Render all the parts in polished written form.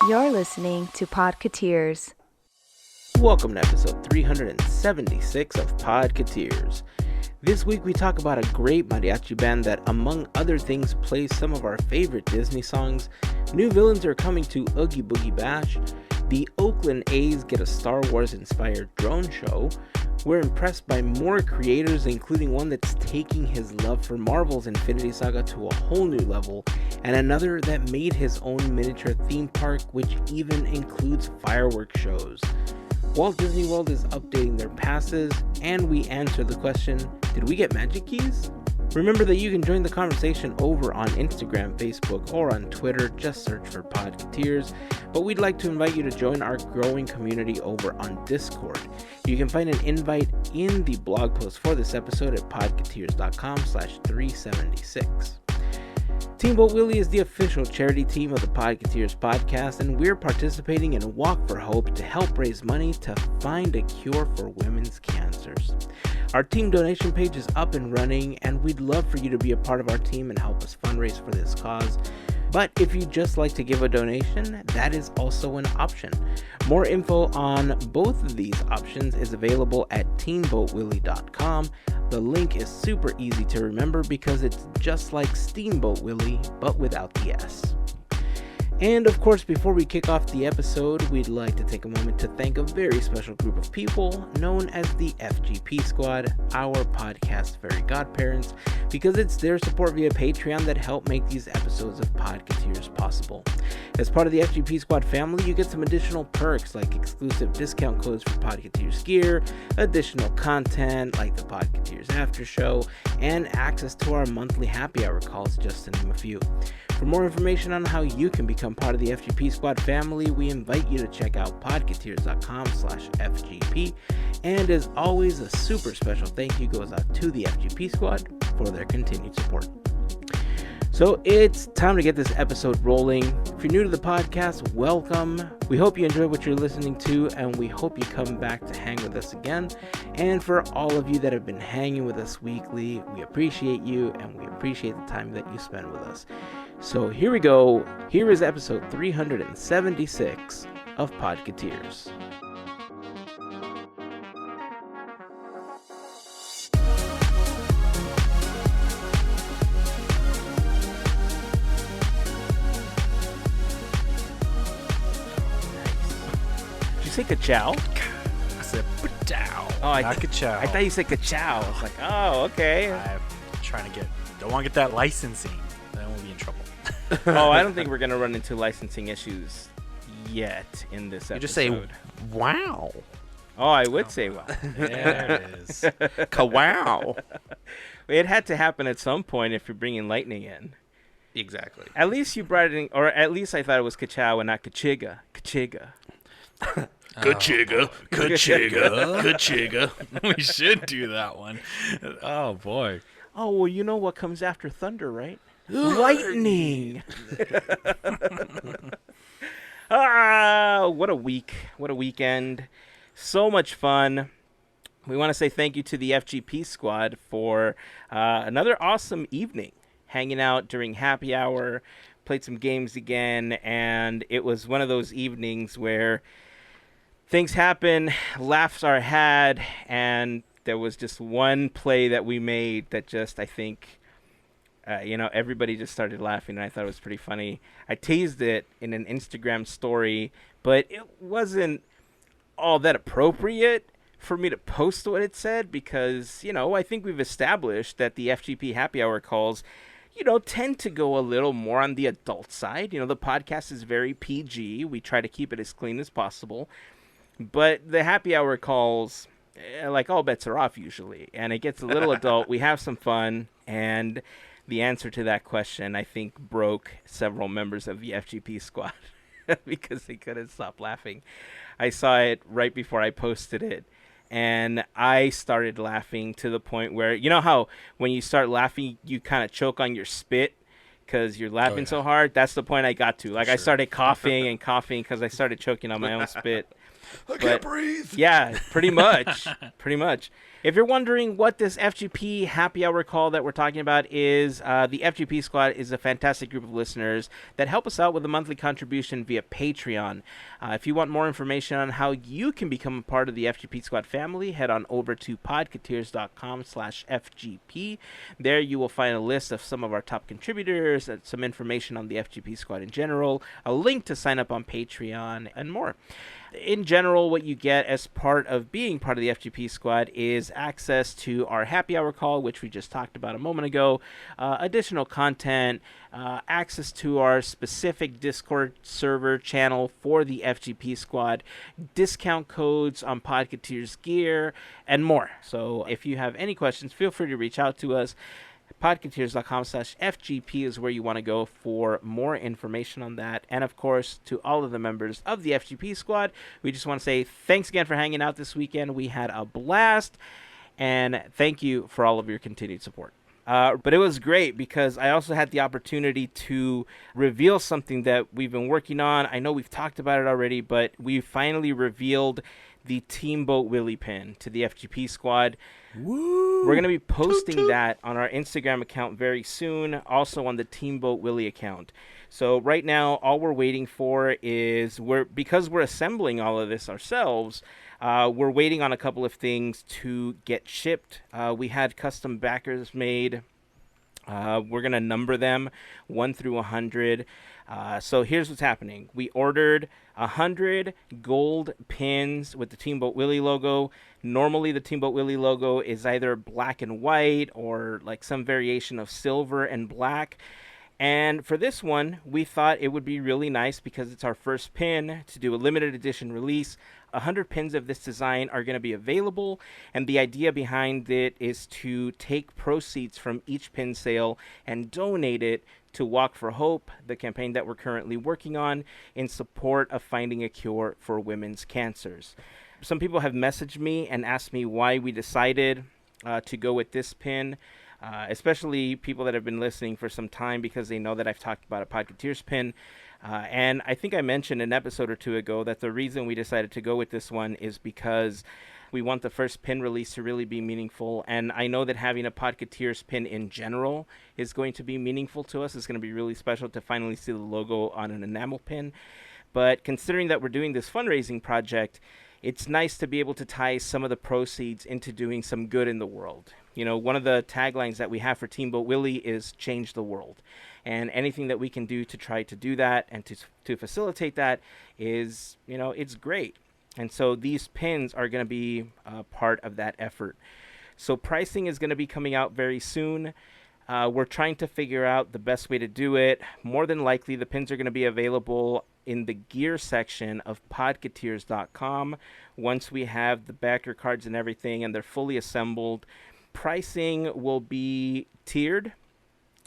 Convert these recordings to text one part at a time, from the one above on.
You're listening to Podketeers. Welcome to episode 376 of Podketeers. This week we talk about a great mariachi band that, among other things, plays some of our favorite Disney songs. New villains are coming to Oogie Boogie Bash. The Oakland A's get a Star Wars-inspired drone show. We're impressed by more creators, including one that's taking his love for Marvel's Infinity Saga to a whole new level, and another that made his own miniature theme park, which even includes fireworks shows. Walt Disney World is updating their passes, and we answer the question, did we get magic keys? Remember that you can join the conversation over on Instagram, Facebook, or on Twitter. Just search for Podketeers. But we'd like to invite you to join our growing community over on Discord. You can find an invite in the blog post for this episode at podketeers.com/376. Team Boat Willie is the official charity team of the Podketeers podcast, and we're participating in a Walk for Hope to help raise money to find a cure for women's cancers. Our team donation page is up and running, and we'd love for you to be a part of our team and help us fundraise for this cause. But if you'd just like to give a donation, that is also an option. More info on both of these options is available at teamboatwillie.com. The link is super easy to remember because it's just like Steamboat Willie, but without the S. And of course, before we kick off the episode, we'd like to take a moment to thank a very special group of people known as the FGP Squad, our podcast Fairy Godparents, because it's their support via Patreon that help make these episodes of Podketeers possible. As part of the FGP Squad family, you get some additional perks like exclusive discount codes for Podketeers gear, additional content like the Podketeers After Show, and access to our monthly happy hour calls, just to name a few. For more information on how you can become part of the FGP Squad family, we invite you to check out podketeers.com/FGP. And as always, a super special thank you goes out to the FGP Squad for their continued support. So it's time to get this episode rolling. If you're new to the podcast, welcome. We hope you enjoy what you're listening to, and we hope you come back to hang with us again. And for all of you that have been hanging with us weekly, we appreciate you, and we appreciate the time that you spend with us. So here we go. Here is episode 376 of Podketeers. Did you say ka-chow? I said pa-chow. Oh, not ka-chow. I thought you said ka-chow. I was like, oh, okay. I'm trying to don't want to get that licensing. Then we'll be in trouble. Oh, I don't think we're going to run into licensing issues yet in this episode. You just say, wow. Oh, I would say wow. There it is. Ka-wow. It had to happen at some point if you're bringing lightning in. Exactly. At least you brought it in, or at least I thought it was ka-chow and not ka-chiga. Ka-chiga. Ka-chiga. Ka-chiga. Ka-chiga. We should do that one. Oh, boy. Oh, well, you know what comes after thunder, right? Lightning. What a week. What a weekend. So much fun. We want to say thank you to the FGP Squad for another awesome evening. Hanging out during happy hour, played some games again, and it was one of those evenings where things happen, laughs are had, and there was just one play that we made that just, I think, everybody just started laughing, and I thought it was pretty funny. I teased it in an Instagram story, but it wasn't all that appropriate for me to post what it said because, I think we've established that the FGP happy hour calls, tend to go a little more on the adult side. The podcast is very PG. We try to keep it as clean as possible. But the happy hour calls, like all bets are off usually, and it gets a little adult. We have some fun, and the answer to that question, I think, broke several members of the FGP Squad because they couldn't stop laughing. I saw it right before I posted it, and I started laughing to the point where, you know how when you start laughing, you kind of choke on your spit because you're laughing so hard? That's the point I got to. Like, I started coughing and coughing because I started choking on my own spit. I can't breathe. Yeah, pretty much. Pretty much. If you're wondering what this FGP happy hour call that we're talking about is, the FGP Squad is a fantastic group of listeners that help us out with a monthly contribution via Patreon. If you want more information on how you can become a part of the FGP Squad family, head on over to podketeers.com/FGP. There you will find a list of some of our top contributors, some information on the FGP Squad in general, a link to sign up on Patreon, and more. In general, what you get as part of being part of the FGP Squad is access to our happy hour call, which we just talked about a moment ago, additional content, access to our specific Discord server channel for the FGP Squad, discount codes on Podketeers gear, and more. So if you have any questions, feel free to reach out to us. Podketeers.com/FGP is where you want to go for more information on that. And of course, to all of the members of the FGP Squad, we just want to say thanks again for hanging out this weekend. We had a blast, and thank you for all of your continued support. But it was great because I also had the opportunity to reveal something that we've been working on. I know we've talked about it already, but we finally revealed the Teamboat Willie pin to the FGP Squad. Woo! We're going to be posting that on our Instagram account very soon, also on the Teamboat Willie account. So right now, all we're waiting for is, because we're assembling all of this ourselves, we're waiting on a couple of things to get shipped. We had custom backers made. We're going to number them 1 through 100. So here's what's happening. We ordered 100 gold pins with the Teamboat Willie logo. Normally, the Teamboat Willie logo is either black and white or like some variation of silver and black. And for this one, we thought it would be really nice because it's our first pin to do a limited edition release. 100 pins of this design are going to be available, and the idea behind it is to take proceeds from each pin sale and donate it to Walk for Hope, the campaign that we're currently working on in support of finding a cure for women's cancers. Some people have messaged me and asked me why we decided to go with this pin. Especially people that have been listening for some time because they know that I've talked about a Podketeers pin. And I think I mentioned an episode or two ago that the reason we decided to go with this one is because we want the first pin release to really be meaningful. And I know that having a Podketeers pin in general is going to be meaningful to us. It's going to be really special to finally see the logo on an enamel pin. But considering that we're doing this fundraising project, it's nice to be able to tie some of the proceeds into doing some good in the world. You know, one of the taglines that we have for Teamboat Willie is change the world. And anything that we can do to try to do that and to facilitate that is, you know, it's great. And so these pins are going to be part of that effort. So pricing is going to be coming out very soon. We're trying to figure out the best way to do it. More than likely, the pins are going to be available in the gear section of podketeers.com once we have the backer cards and everything and they're fully assembled. Pricing will be tiered.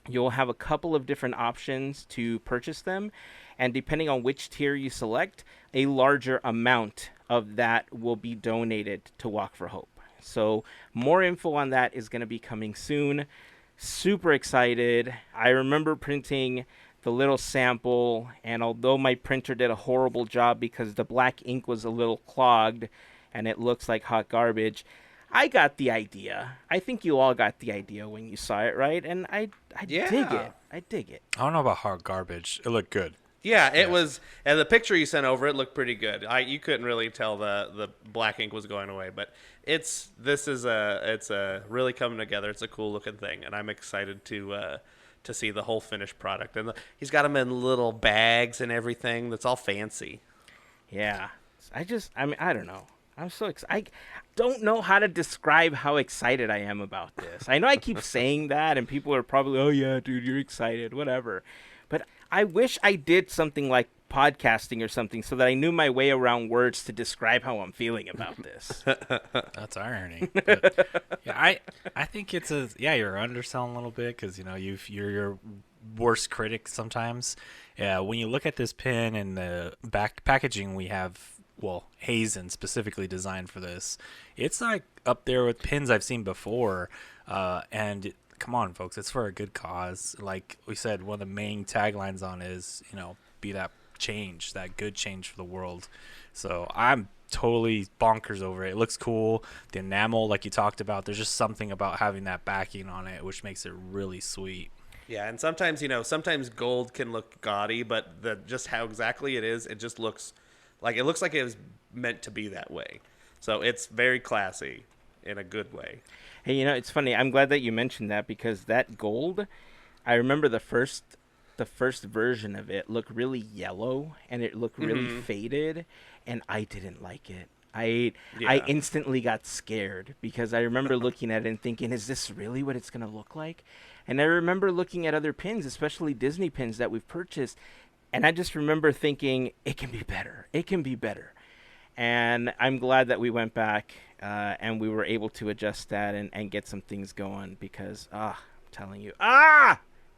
You'll have a couple of different options to purchase them, and depending on which tier you select, a larger amount of that will be donated to Walk for Hope. So more info on that is going to be coming soon. Super excited. I remember printing the little sample, and although my printer did a horrible job because the black ink was a little clogged and it looks like hot garbage, I got the idea. I think you all got the idea when you saw it, right? And I dig it. I dig it. I don't know about hot garbage. It looked good. Yeah, it was, and the picture you sent over, it looked pretty good. You couldn't really tell the black ink was going away, but it's really coming together. It's a cool looking thing, and I'm excited to see the whole finished product. And he's got them in little bags and everything. That's all fancy. Yeah, I don't know. I'm so excited. I don't know how to describe how excited I am about this. I know I keep saying that, and people are probably, oh yeah, dude, you're excited, whatever. But I wish I did something like podcasting or something so that I knew my way around words to describe how I'm feeling about this. That's irony. But, yeah, I think you're underselling a little bit because, you know, you're your worst critic sometimes. Yeah, when you look at this pin and the back packaging we have, well, Heyzen specifically designed for this, it's like up there with pins I've seen before. And come on, folks, it's for a good cause. Like we said, one of the main taglines on is, you know, be that change, that good change for the world. So I'm totally bonkers over it. It looks cool. The enamel, like you talked about, there's just something about having that backing on it which makes it really sweet. Yeah, and sometimes, sometimes gold can look gaudy, but just how exactly it is, it just looks like it was meant to be that way. So it's very classy in a good way. Hey, it's funny. I'm glad that you mentioned that, because that gold, I remember the first version of it looked really yellow and it looked really faded, and I didn't like it. I instantly got scared, because I remember looking at it and thinking, is this really what it's going to look like? And I remember looking at other pins, especially Disney pins that we've purchased, and I just remember thinking, it can be better. It can be better. And I'm glad that we went back and we were able to adjust that and get some things going, because, I'm telling you,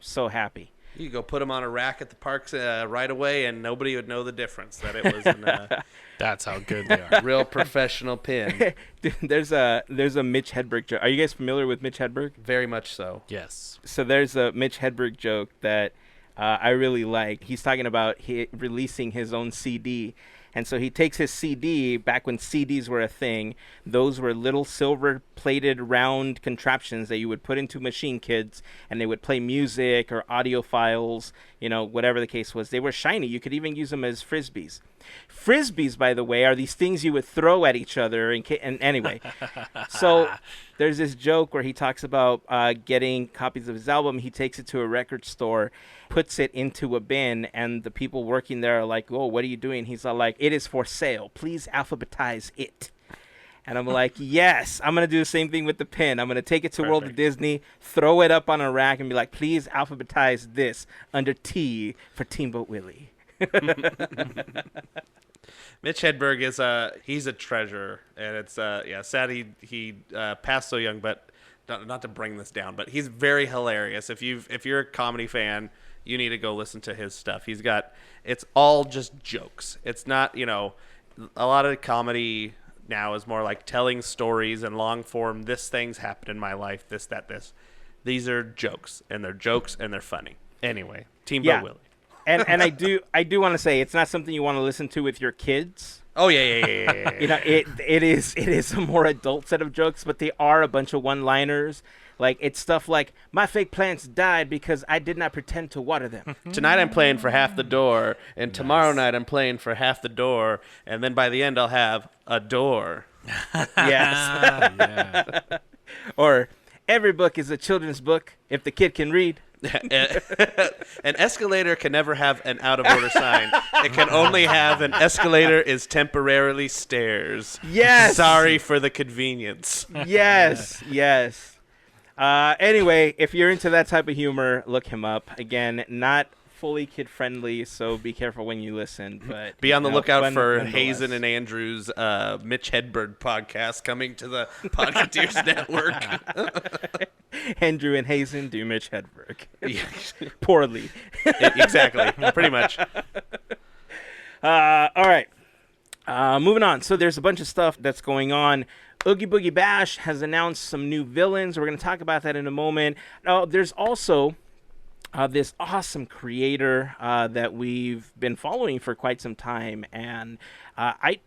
so happy. You could go put them on a rack at the parks right away, and nobody would know the difference that it was a That's how good they are. real professional pin. Dude, there's a Mitch Hedberg joke. Are you guys familiar with Mitch Hedberg? Very much so. Yes. So there's a Mitch Hedberg joke that I really like. He's talking about releasing his own CD. And so he takes his CD, back when CDs were a thing. Those were little silver-plated round contraptions that you would put into machine kids, and they would play music or audio files, whatever the case was. They were shiny. You could even use them as Frisbees. Frisbees, by the way, are these things you would throw at each other. And anyway, so there's this joke where he talks about getting copies of his album. He takes it to a record store, puts it into a bin, and the people working there are like, "Oh, what are you doing?" He's all like, "It is for sale. Please alphabetize it." And I'm like, yes, I'm going to do the same thing with the pin. I'm going to take it to World of Disney, throw it up on a rack, and be like, please alphabetize this under T for Teamboat Willie. Mitch Hedberg he's a treasure, and it's sad he passed so young. But not to bring this down, but he's very hilarious. If you're a comedy fan, you need to go listen to his stuff. It's all just jokes. It's not a lot of comedy now is more like telling stories and long form. This thing's happened in my life. This, that, this. These are jokes, and they're funny. Anyway, Teamboat Willie. And I do want to say, it's not something you want to listen to with your kids. Oh yeah. It is a more adult set of jokes, but they are a bunch of one-liners. Like, it's stuff like, my fake plants died because I did not pretend to water them. Tonight I'm playing for half the door, and tomorrow night I'm playing for half the door, and then by the end I'll have a door. Yes. Yeah. Or, every book is a children's book if the kid can read. An escalator can never have an out-of-order sign. It can only have an escalator is temporarily stairs. Yes. Sorry for the convenience. Yes. Anyway, if you're into that type of humor, look him up. Again, not fully kid-friendly, so be careful when you listen. But be on the lookout for nonetheless. Heyzen and Andrew's Mitch Hedberg podcast coming to the Podketeers network. Andrew and Heyzen do Mitch Hedberg. Yeah. Poorly. Exactly. Pretty much. All right. Moving on. So there's a bunch of stuff that's going on. Oogie Boogie Bash has announced some new villains. We're going to talk about that in a moment. There's also this awesome creator that we've been following for quite some time, and I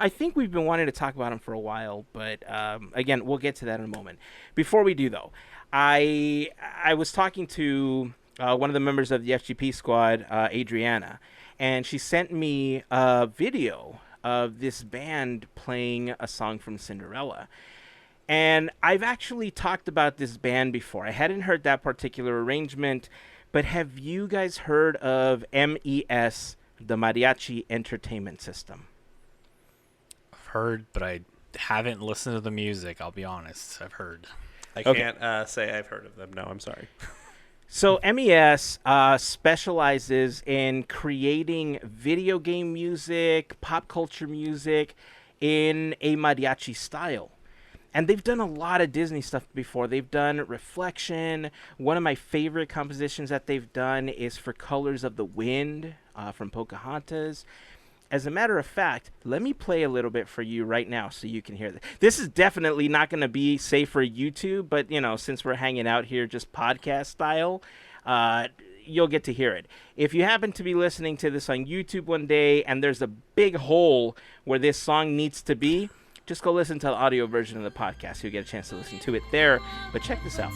think we've been wanting to talk about him for a while, but again, we'll get to that in a moment. Before we do, though, I was talking to one of the members of the FGP Squad, Adriana, and she sent me a video of this band playing a song from Cinderella. And I've actually talked about this band before. I hadn't heard that particular arrangement, but have you guys heard of MES, the Mariachi Entertainment System? I've heard, but I haven't listened to the music, I'll be honest. I've heard. I can't say I've heard of them. No, I'm sorry. So MES specializes in creating video game music, pop culture music in a mariachi style. And they've done a lot of Disney stuff before. They've done Reflection. One of my favorite compositions that they've done is for Colors of the Wind from Pocahontas. As a matter of fact, let me play a little bit for you right now so you can hear this. This is definitely not going to be safe for YouTube, but, since we're hanging out here just podcast style, you'll get to hear it. If you happen to be listening to this on YouTube one day and there's a big hole where this song needs to be, just go listen to the audio version of the podcast. You'll get a chance to listen to it there. But check this out.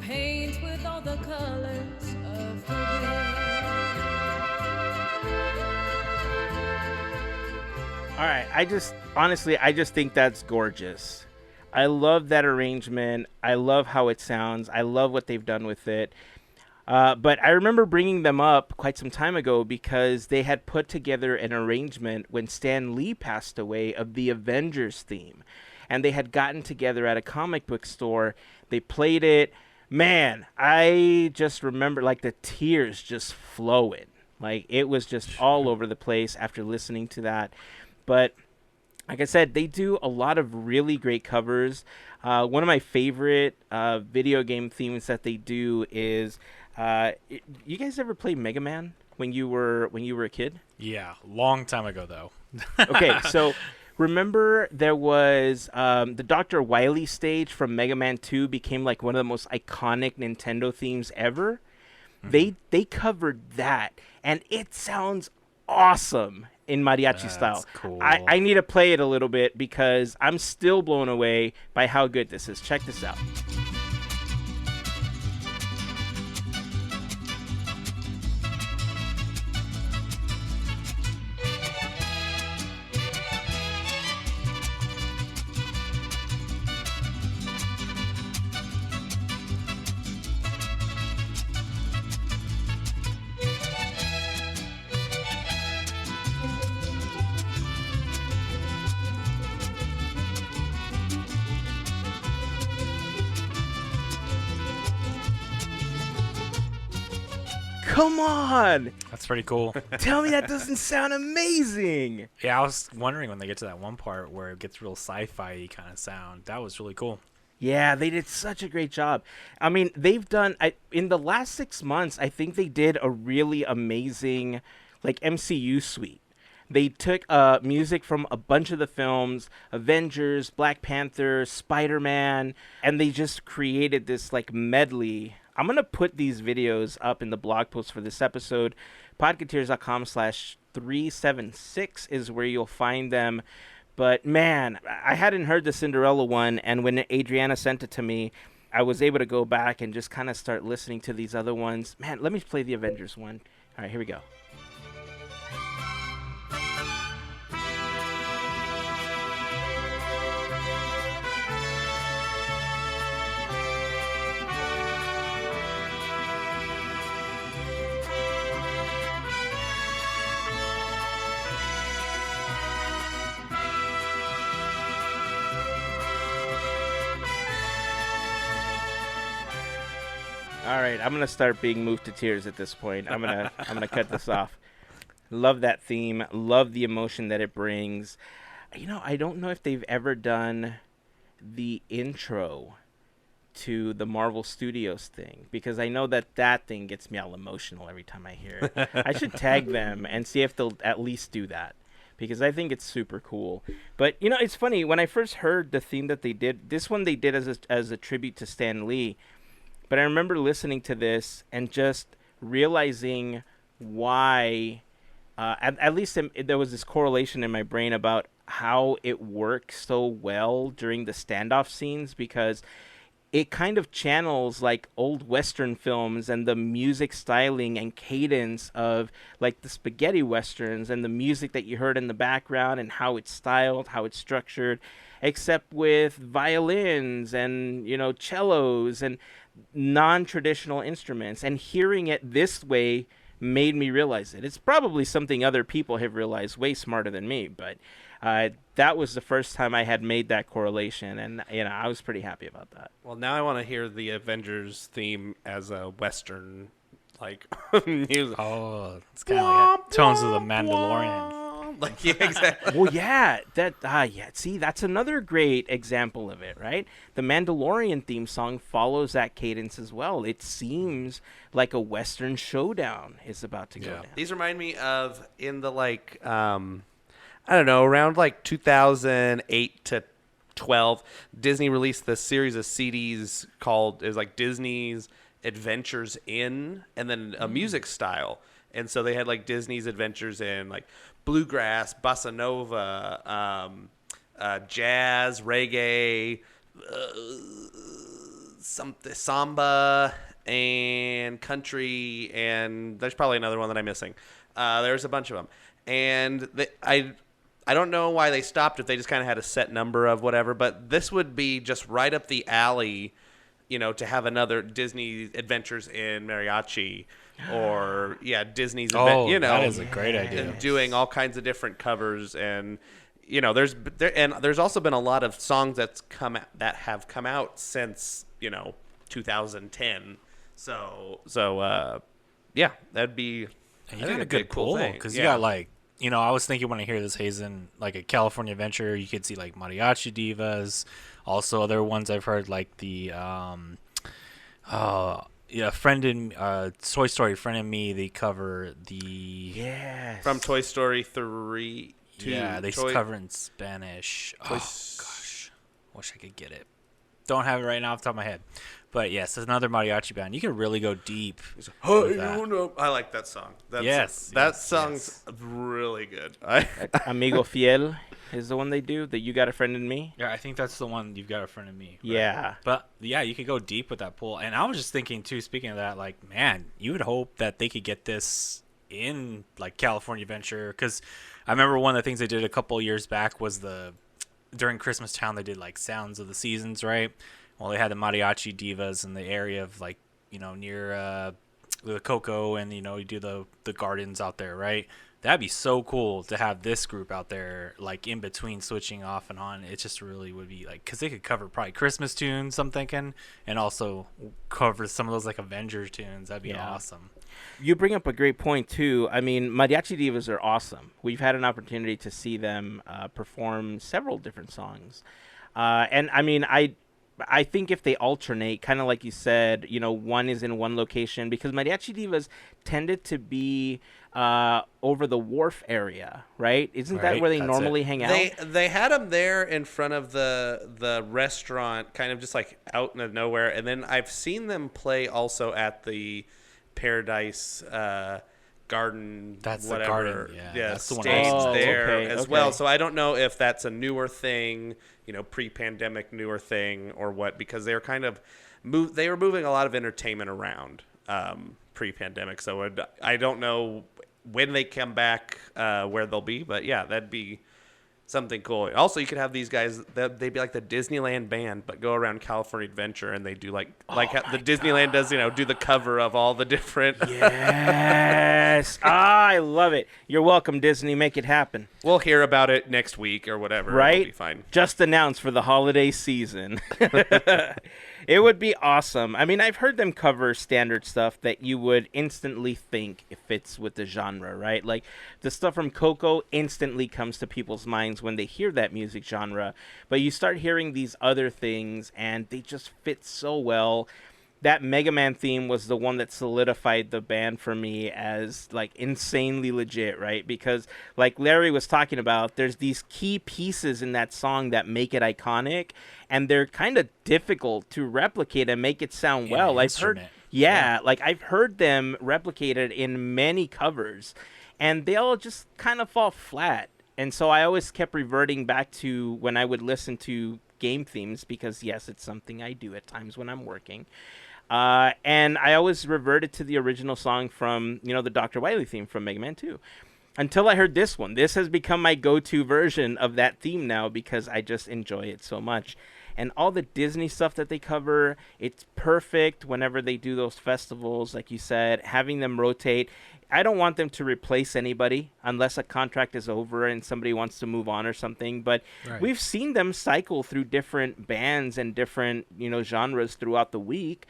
Paint with all the colors of the wind. All right, I just think that's gorgeous. I love that arrangement. I love how it sounds. I love what they've done with it. But I remember bringing them up quite some time ago because they had put together an arrangement when Stan Lee passed away of the Avengers theme. And they had gotten together at a comic book store. They played it. Man, I just remember like the tears just flowing. Like it was just all over the place after listening to that. But like I said, they do a lot of really great covers. One of my favorite video game themes that they do is, you guys ever play Mega Man when you were a kid? Yeah, long time ago though. Okay, so remember there was the Dr. Wily stage from Mega Man 2 became like one of the most iconic Nintendo themes ever. Mm-hmm. They covered that, and it sounds awesome in mariachi style. Cool. I need to play it a little bit because I'm still blown away by how good this is. Check this out. Come on! That's pretty cool. Tell me that doesn't sound amazing! Yeah, I was wondering when they get to that one part where it gets real sci-fi kind of sound. That was really cool. Yeah, they did such a great job. I mean, they've done, in the last 6 months, I think they did a really amazing, like, MCU suite. They took music from a bunch of the films, Avengers, Black Panther, Spider-Man, and they just created this, like, medley. I'm going to put these videos up in the blog post for this episode. Podketeers.com/376 is where you'll find them. But, man, I hadn't heard the Cinderella one, and when Adriana sent it to me, I was able to go back and just kind of start listening to these other ones. Man, let me play the Avengers one. All right, here we go. All right, I'm gonna start being moved to tears at this point. I'm gonna cut this off. Love that theme. Love the emotion that it brings. You know, I don't know if they've ever done the intro to the Marvel Studios thing, because I know that thing gets me all emotional every time I hear it. I should tag them and see if they'll at least do that, because I think it's super cool. But, you know, it's funny. When I first heard the theme that they did, this one they did as a tribute to Stan Lee. But I remember listening to this and just realizing why, at least there was this correlation in my brain about how it works so well during the standoff scenes, because it kind of channels like old Western films and the music styling and cadence of like the spaghetti Westerns, and the music that you heard in the background and how it's styled, how it's structured, except with violins and, you know, cellos and non-traditional instruments. And hearing it this way made me realize it. It's probably something other people have realized way smarter than me, but that was the first time I had made that correlation, and, you know, I was pretty happy about that. Well, now I want to hear the Avengers theme as a Western like music. Oh, it's kind of like tones of the Mandalorian. Like, yeah, exactly. Well, yeah, yeah. See, that's another great example of it, right? The Mandalorian theme song follows that cadence as well. It seems like a Western showdown is about to go down. These remind me of in the like I don't know, around like 2008 to 12, Disney released this series of CDs called Disney's Adventures In, and then a music style. And so they had like Disney's Adventures in like bluegrass, bossa nova, jazz, reggae, something samba, and country, and there's probably another one that I'm missing. There's a bunch of them, and I don't know why they stopped if they just kind of had a set number of whatever, but this would be just right up the alley, to have another Disney Adventures in Mariachi, or Disney's event, that is a great idea. and doing all kinds of different covers, and there's also been a lot of songs that have come out since 2010. So that'd be And you got a good pull because you got like I was thinking when I hear this Heyzen, like a California Adventure, you could see like Mariachi Divas. Also, other ones I've heard like the friend in Toy Story, Friend and Me. They cover the from Toy Story 3. They cover in Spanish. Oh gosh, wish I could get it. Don't have it right now off the top of my head. But yes, it's another mariachi band. You can really go deep. I like that song. That song's really good. Amigo Fiel is the one they do. That You Got a Friend in Me. Yeah, I think that's the one. You've Got a Friend in Me. Right? Yeah. But yeah, you could go deep with that pull. And I was just thinking too. Speaking of that, like, man, you would hope that they could get this in like California Adventure, because I remember one of the things they did a couple years back was during Christmas Town they did like Sounds of the Seasons, right? Well, they had the mariachi divas in the area of like near the Coco, and you do the gardens out there, right? That'd be so cool to have this group out there, like in between switching off and on. It just really would be like, because they could cover probably Christmas tunes, I'm thinking, and also cover some of those like Avengers tunes. That'd be awesome. You bring up a great point too. I mean, mariachi divas are awesome. We've had an opportunity to see them perform several different songs, and I mean, I think if they alternate, kind of like you said, one is in one location, because mariachi divas tended to be over the wharf area, right? Isn't that where they normally hang out? They had them there in front of the restaurant, kind of just like out in the nowhere. And then I've seen them play also at the Paradise Garden, that's whatever. The garden, that's the one stage there as well. Okay. So I don't know if that's a newer thing, pre-pandemic newer thing or what, because they were kind of they were moving a lot of entertainment around pre-pandemic. So I don't know when they come back where they'll be, but yeah, that'd be something cool. Also, you could have these guys, they'd be like the Disneyland band, but go around California Adventure, and they do like how the Disneyland does, do the cover of all the different. Yes. I love it. You're welcome, Disney. Make it happen. We'll hear about it next week or whatever. Right? It'll be fine. Just announced for the holiday season. It would be awesome. I mean, I've heard them cover standard stuff that you would instantly think it fits with the genre, right? Like the stuff from Coco instantly comes to people's minds when they hear that music genre. But you start hearing these other things and they just fit so well. That Mega Man theme was the one that solidified the band for me as like insanely legit, right? Because like Larry was talking about, there's these key pieces in that song that make it iconic, and they're kind of difficult to replicate and make it sound well. Like I've heard them replicated in many covers, and they all just kind of fall flat. And so I always kept reverting back to when I would listen to game themes, because yes, it's something I do at times when I'm working. And I always reverted to the original song from, the Dr. Wily theme from Mega Man 2. Until I heard this one. This has become my go-to version of that theme now because I just enjoy it so much. And all the Disney stuff that they cover, it's perfect whenever they do those festivals, like you said, having them rotate. I don't want them to replace anybody unless a contract is over and somebody wants to move on or something. But we've seen them cycle through different bands and different, genres throughout the week.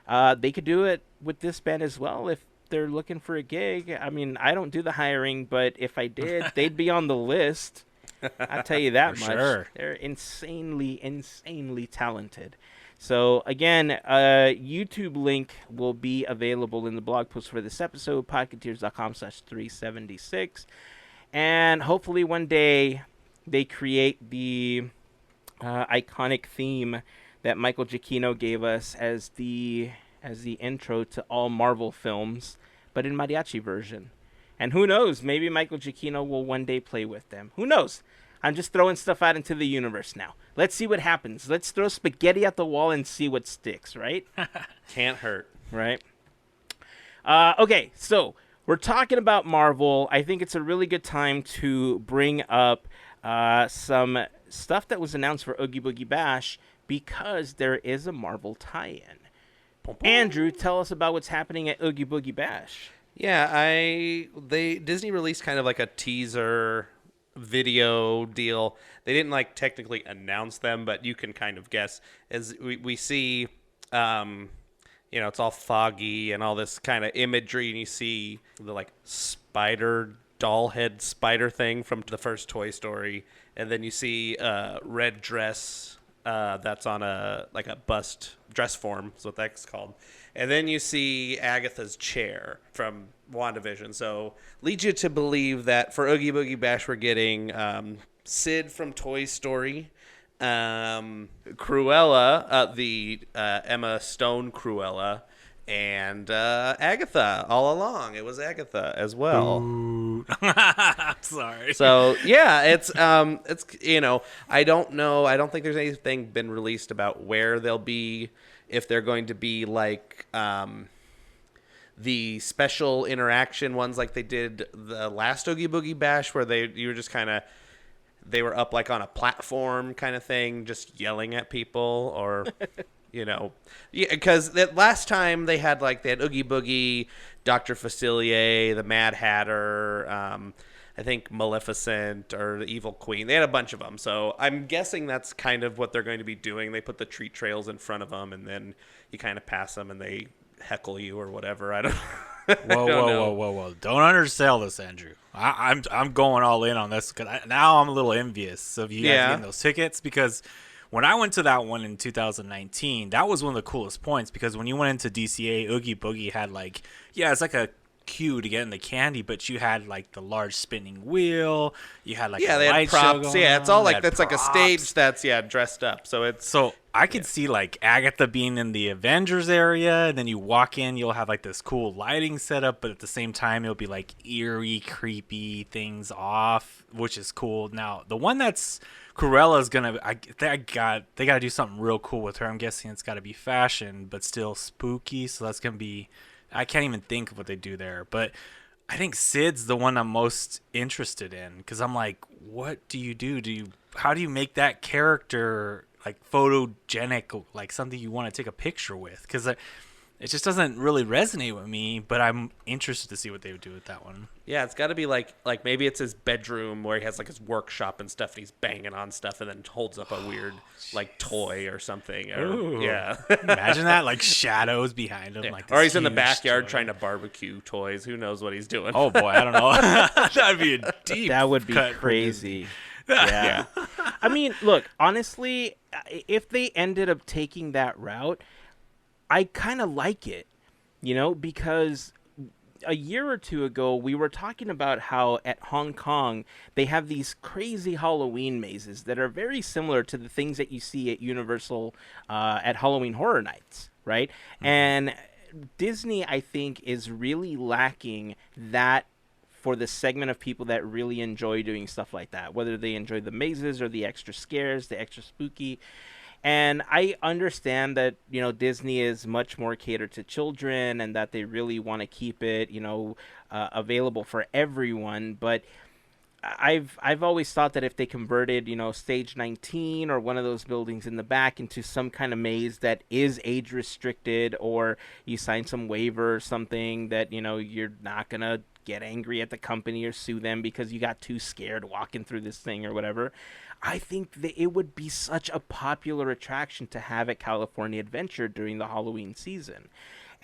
They could do it with this band as well they're looking for a gig. I mean, I don't do the hiring, but if I did, they'd be on the list. I'll tell you that For much. sure. They're insanely talented. So again, YouTube link will be available in the blog post for this episode, podketeers.com/376. And hopefully one day they create the iconic theme that Michael Giacchino gave us as the intro to all Marvel films, but in mariachi version. And who knows, maybe Michael Giacchino will one day play with them. Who knows? I'm just throwing stuff out into the universe now. Let's see what happens. Let's throw spaghetti at the wall and see what sticks, right? Can't hurt. Right. Okay, so we're talking about Marvel. I think it's a really good time to bring up some stuff that was announced for Oogie Boogie Bash because there is a Marvel tie-in. Andrew, tell us about what's happening at Oogie Boogie Bash. Yeah, Disney released kind of like a teaser video deal. They didn't like technically announce them, but you can kind of guess as we see it's all foggy and all this kind of imagery, and you see the like spider doll head spider thing from the first Toy Story, and then you see a red dress that's on a bust dress form is what that's called, and then you see Agatha's chair from WandaVision. So leads you to believe that for Oogie Boogie Bash we're getting Sid from Toy Story, Cruella, the Emma Stone Cruella, and Agatha all along. It was Agatha as well. Sorry. So yeah, it's I don't know. I don't think there's anything been released about where they'll be, if they're going to be like the special interaction ones like they did the last Oogie Boogie Bash, where they were up like on a platform kind of thing, just yelling at people, or because that last time they had Oogie Boogie, Dr. Facilier, the Mad Hatter, I think Maleficent or the Evil Queen. They had a bunch of them, so I'm guessing that's kind of what they're going to be doing. They put the treat trails in front of them, and then you kind of pass them, and they heckle you or whatever. I don't. Whoa! Don't undersell this, Andrew. I'm going all in on this because now I'm a little envious of you guys getting those tickets, because when I went to that one in 2019, that was one of the coolest points, because when you went into DCA, Oogie Boogie had it's like a queue to get in the candy, but you had like the large spinning wheel, you had they had props. It's all like that's like a stage that's dressed up. So I could see like Agatha being in the Avengers area, and then you walk in, you'll have like this cool lighting setup, but at the same time it'll be like eerie, creepy things off, which is cool. Now the one that's Cruella's they gotta do something real cool with her. I'm guessing it's gotta be fashion, but still spooky. So that's gonna be, I can't even think of what they do there. But I think Sid's the one I'm most interested in, because I'm like, what do you do? How do you make that character like photogenic, like something you want to take a picture with? Because it just doesn't really resonate with me, but I'm interested to see what they would do with that one. Yeah, it's got to be like maybe it's his bedroom where he has like his workshop and stuff, and he's banging on stuff and then holds up a weird like toy or something. Ooh. Yeah. Imagine that, like shadows behind him. Yeah. Like or he's in the huge backyard toy. trying to barbecue toys. Who knows what he's doing? Oh, boy, I don't know. That'd be a deep That would be cut. crazy. Yeah. I mean, look, honestly, if they ended up taking that route, I kind of like it, because a year or two ago, we were talking about how at Hong Kong, they have these crazy Halloween mazes that are very similar to the things that you see at Universal at Halloween Horror Nights, right? Mm-hmm. And Disney, I think, is really lacking that for the segment of people that really enjoy doing stuff like that, whether they enjoy the mazes or the extra scares, the extra spooky. And I understand that, Disney is much more catered to children and that they really want to keep it, available for everyone. But I've always thought that if they converted, Stage 19 or one of those buildings in the back into some kind of maze that is age restricted, or you sign some waiver or something that, you're not going to get angry at the company or sue them because you got too scared walking through this thing or whatever, I think that it would be such a popular attraction to have at California Adventure during the Halloween season.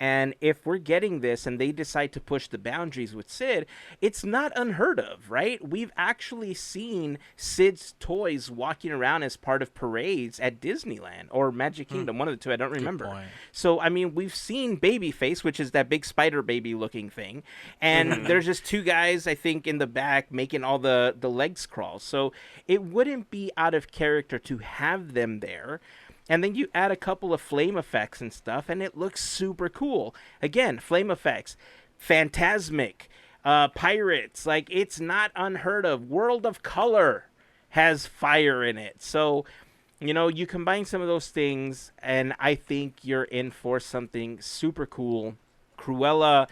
And if we're getting this and they decide to push the boundaries with Sid, it's not unheard of, right? We've actually seen Sid's toys walking around as part of parades at Disneyland or Magic Kingdom, one of the two, I don't remember. point. So, I mean, we've seen Babyface, which is that big spider baby looking thing. And there's just two guys, I think, in the back making all the legs crawl. So it wouldn't be out of character to have them there. And then you add a couple of flame effects and stuff, and it looks super cool. Again, flame effects, Phantasmic, pirates. Like, it's not unheard of. World of Color has fire in it. So, you know, you combine some of those things, and I think you're in for something super cool. Cruella,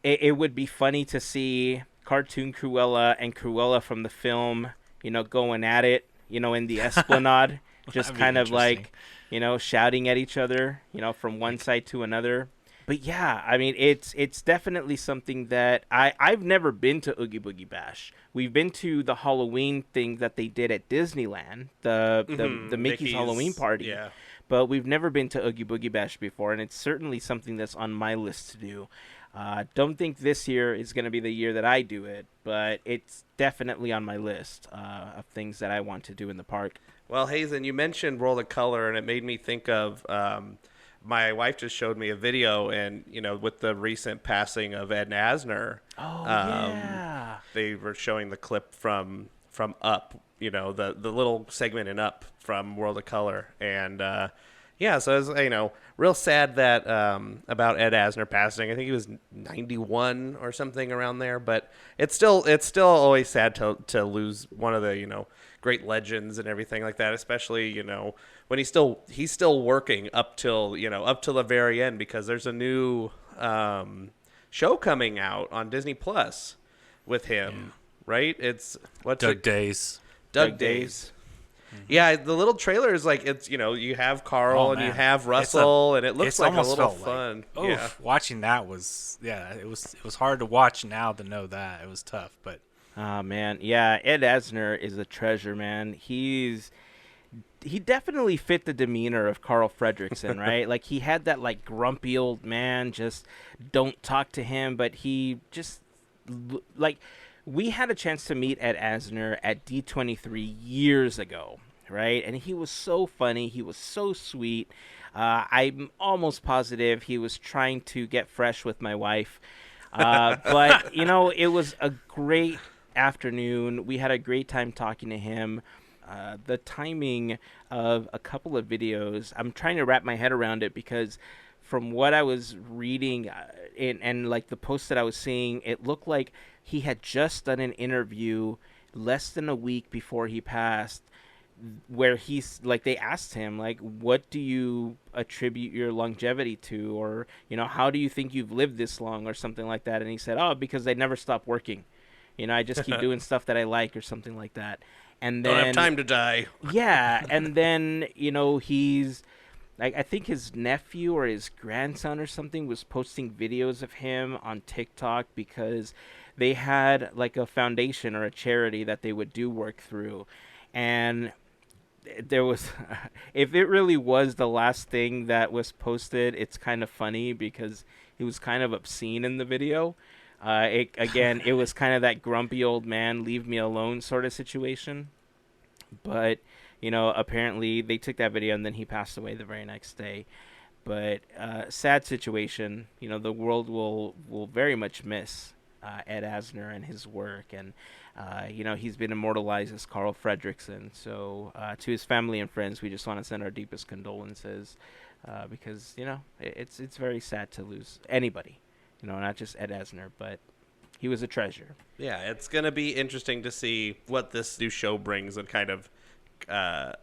it would be funny to see cartoon Cruella and Cruella from the film, you know, going at it, you know, in the Esplanade. Just That'd be kind of interesting. like, you know, shouting at each other, you know, from one side to another. But yeah, I mean, it's definitely something that I've never been to Oogie Boogie Bash. We've been to the Halloween thing that they did at Disneyland, the Mickey's Halloween party. Yeah. But we've never been to Oogie Boogie Bash before, and it's certainly something that's on my list to do. Don't think this year is going to be the year that I do it, but it's definitely on my list of things that I want to do in the park. Well, Heyzen, you mentioned World of Color, and it made me think of my wife just showed me a video, and, you know, with the recent passing of Ed Asner. Oh, yeah. They were showing the clip from Up, you know, the little segment in Up from World of Color. And, yeah, so it was, you know, real sad that about Ed Asner passing. I think he was 91 or something around there. But it's still always sad to lose one of the, you know, great legends and everything like that, especially, you know, when he's still working up till the very end, because there's a new show coming out on Disney Plus with him, right? It's Doug Days. Doug Days. Yeah, the little trailer is like, it's, you know, you have Carl and you man. have Russell, and it looks It's like a almost little felt fun. Like, Yeah. watching that was it was hard to watch now to know that it was tough, but Oh, man. Yeah, Ed Asner is a treasure, man. He definitely fit the demeanor of Carl Fredricksen, right? Like, he had that, like, grumpy old man, just don't talk to him, but he just, like, we had a chance to meet Ed Asner at D23 years ago, right? And he was so funny. He was so sweet. I'm almost positive he was trying to get fresh with my wife. But, you know, it was a great afternoon. We had a great time talking to him. The timing of a couple of videos, I'm trying to wrap my head around it, because from what I was reading and like the posts that I was seeing, it looked like he had just done an interview less than a week before he passed, where he's like, they asked him, like, what do you attribute your longevity to, or, you know, how do you think you've lived this long, or something like that. And he said, oh, because I never stopped working. You know, I just keep doing stuff that I like, or something like that. And then Don't have time to die. yeah, and then, you know, he's like, I think his nephew or his grandson or something was posting videos of him on TikTok, because they had like a foundation or a charity that they would do work through. And there was, if it really was the last thing that was posted, it's kind of funny, because he was kind of obscene in the video. It was kind of that grumpy old man, leave me alone sort of situation. But, you know, apparently they took that video and then he passed away the very next day. But sad situation. You know, the world will very much miss Ed Asner and his work. And, you know, he's been immortalized as Carl Fredricksen. So to his family and friends, we just want to send our deepest condolences, because, you know, it's very sad to lose anybody. You know, not just Ed Asner, but he was a treasure. Yeah, it's going to be interesting to see what this new show brings, and kind of,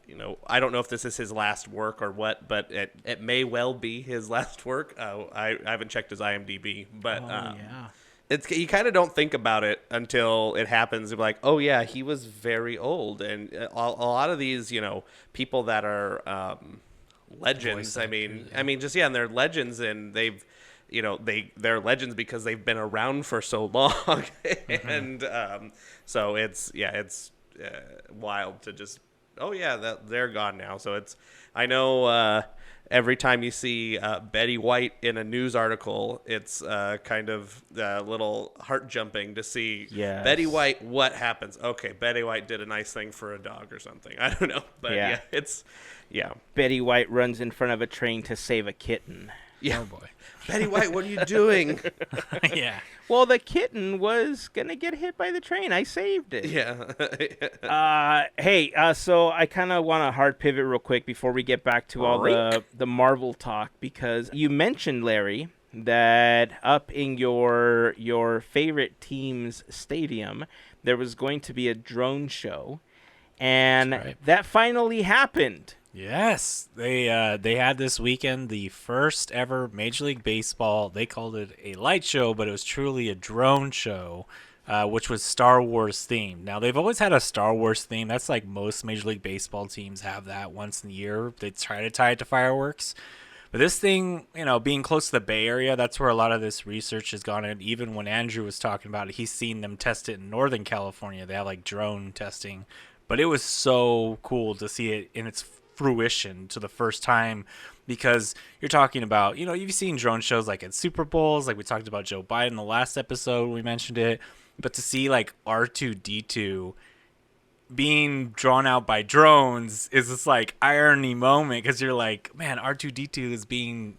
you know, I don't know if this is his last work or what, but it may well be his last work. I haven't checked his IMDb, but yeah. it's, you kind of don't think about it until it happens. You're like, oh yeah, he was very old. And a lot of these, you know, people that are legends, Voice I mean, just, yeah, and they're legends, and they've, you know, they're legends because they've been around for so long. And so it's wild to just, Oh yeah, they're gone now. So I know every time you see Betty White in a news article, it's kind of a little heart jumping to see Yes. Betty White. What happens? Okay, Betty White did a nice thing for a dog or something. I don't know, but Yeah. yeah. Betty White runs in front of a train to save a kitten. Yeah. Oh boy. Betty White, what are you doing? Yeah. Well, the kitten was going to get hit by the train. I saved it. Yeah. So I kind of want to hard pivot real quick before we get back to all the Marvel talk, because you mentioned, Larry, that up in your favorite team's stadium, there was going to be a drone show, and That's right. that finally happened. Yes, they had this weekend the first ever Major League Baseball. They called it a light show, but it was truly a drone show, which was Star Wars themed. Now they've always had a Star Wars theme. That's like most Major League Baseball teams have that once in a year. They try to tie it to fireworks. But this thing, being close to the Bay Area, that's where a lot of this research has gone in. Even when Andrew was talking about it, he's seen them test it in Northern California. They have like drone testing. But it was so cool to see it in its fruition to the first time, because you're talking about, you've seen drone shows like at Super Bowls, like we talked about Joe Biden the last episode, we mentioned it, but to see like R2-D2 being drawn out by drones is this like irony moment, because you're like, man, R2-D2 is being,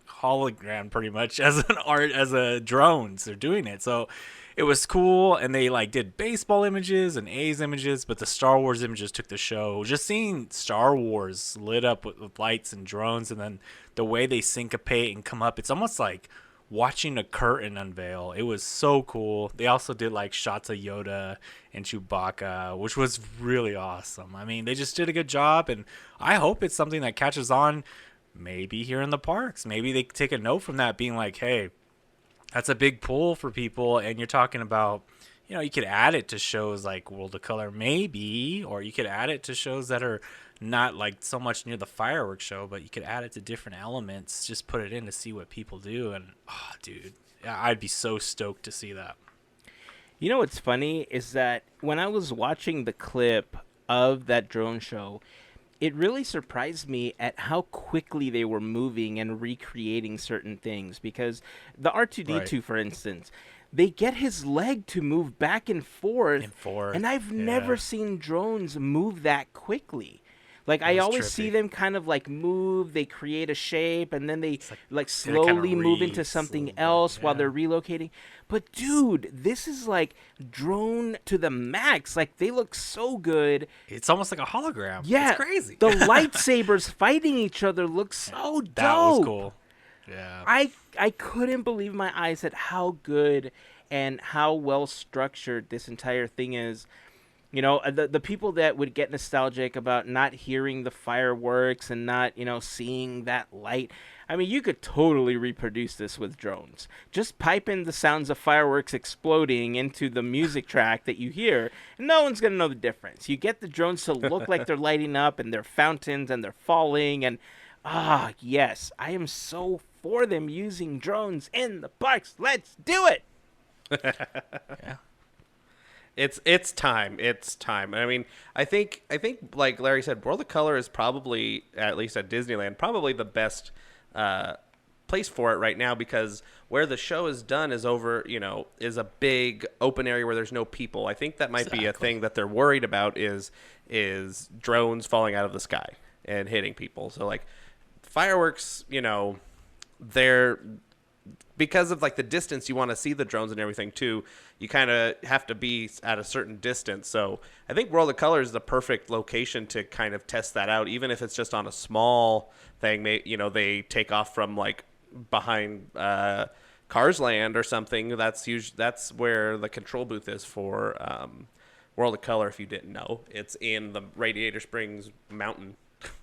hologram pretty much as a drone. So they're doing it. So it was cool, and they like did baseball images and A's images, but the Star Wars images took the show. Just seeing Star Wars lit up with lights and drones, and then the way they syncopate and come up, it's almost like watching a curtain unveil. It was so cool. They also did like shots of Yoda and Chewbacca, which was really awesome. I mean, they just did a good job, and I hope it's something that catches on maybe here in the parks. Maybe they take a note from that, being like, hey, that's a big pull for people, and you're talking about, you could add it to shows like World of Color maybe, or you could add it to shows that are not like so much near the fireworks show, but you could add it to different elements, just put it in to see what people do. And dude, yeah, I'd be so stoked to see that. You know what's funny is that when I was watching the clip of that drone show, it really surprised me at how quickly they were moving and recreating certain things, because the R2-D2, Right. for instance, they get his leg to move back and forth, and I've never yeah. seen drones move that quickly. Like, I was always see trippy. them kind of like move, they create a shape, and then they like kinda slowly move into reads a something little bit, else while yeah. they're relocating. But dude, this is like drone to the max. Like, they look so good. It's almost like a hologram. Yeah, It's crazy. The lightsabers fighting each other look so dope. That was cool. Yeah. I couldn't believe my eyes at how good and how well structured this entire thing is. The people that would get nostalgic about not hearing the fireworks and not, seeing that light. I mean, you could totally reproduce this with drones. Just pipe in the sounds of fireworks exploding into the music track that you hear, and no one's going to know the difference. You get the drones to look like they're lighting up, and they're fountains, and they're falling, and yes, I am so for them using drones in the parks. Let's do it! Yeah. It's time. It's time. I mean, I think like Larry said, World of Color is probably, at least at Disneyland, probably the best place for it right now, because where the show is done is over, is a big open area where there's no people. I think that might be a thing that they're worried about is drones falling out of the sky and hitting people. So like fireworks, they're, because of like the distance you want to see the drones and everything too, you kind of have to be at a certain distance. So I think World of Color is the perfect location to kind of test that out, even if it's just on a small thing. They take off from like behind Cars Land or something. That's where the control booth is for World of Color. If you didn't know, it's in the Radiator Springs Mountain,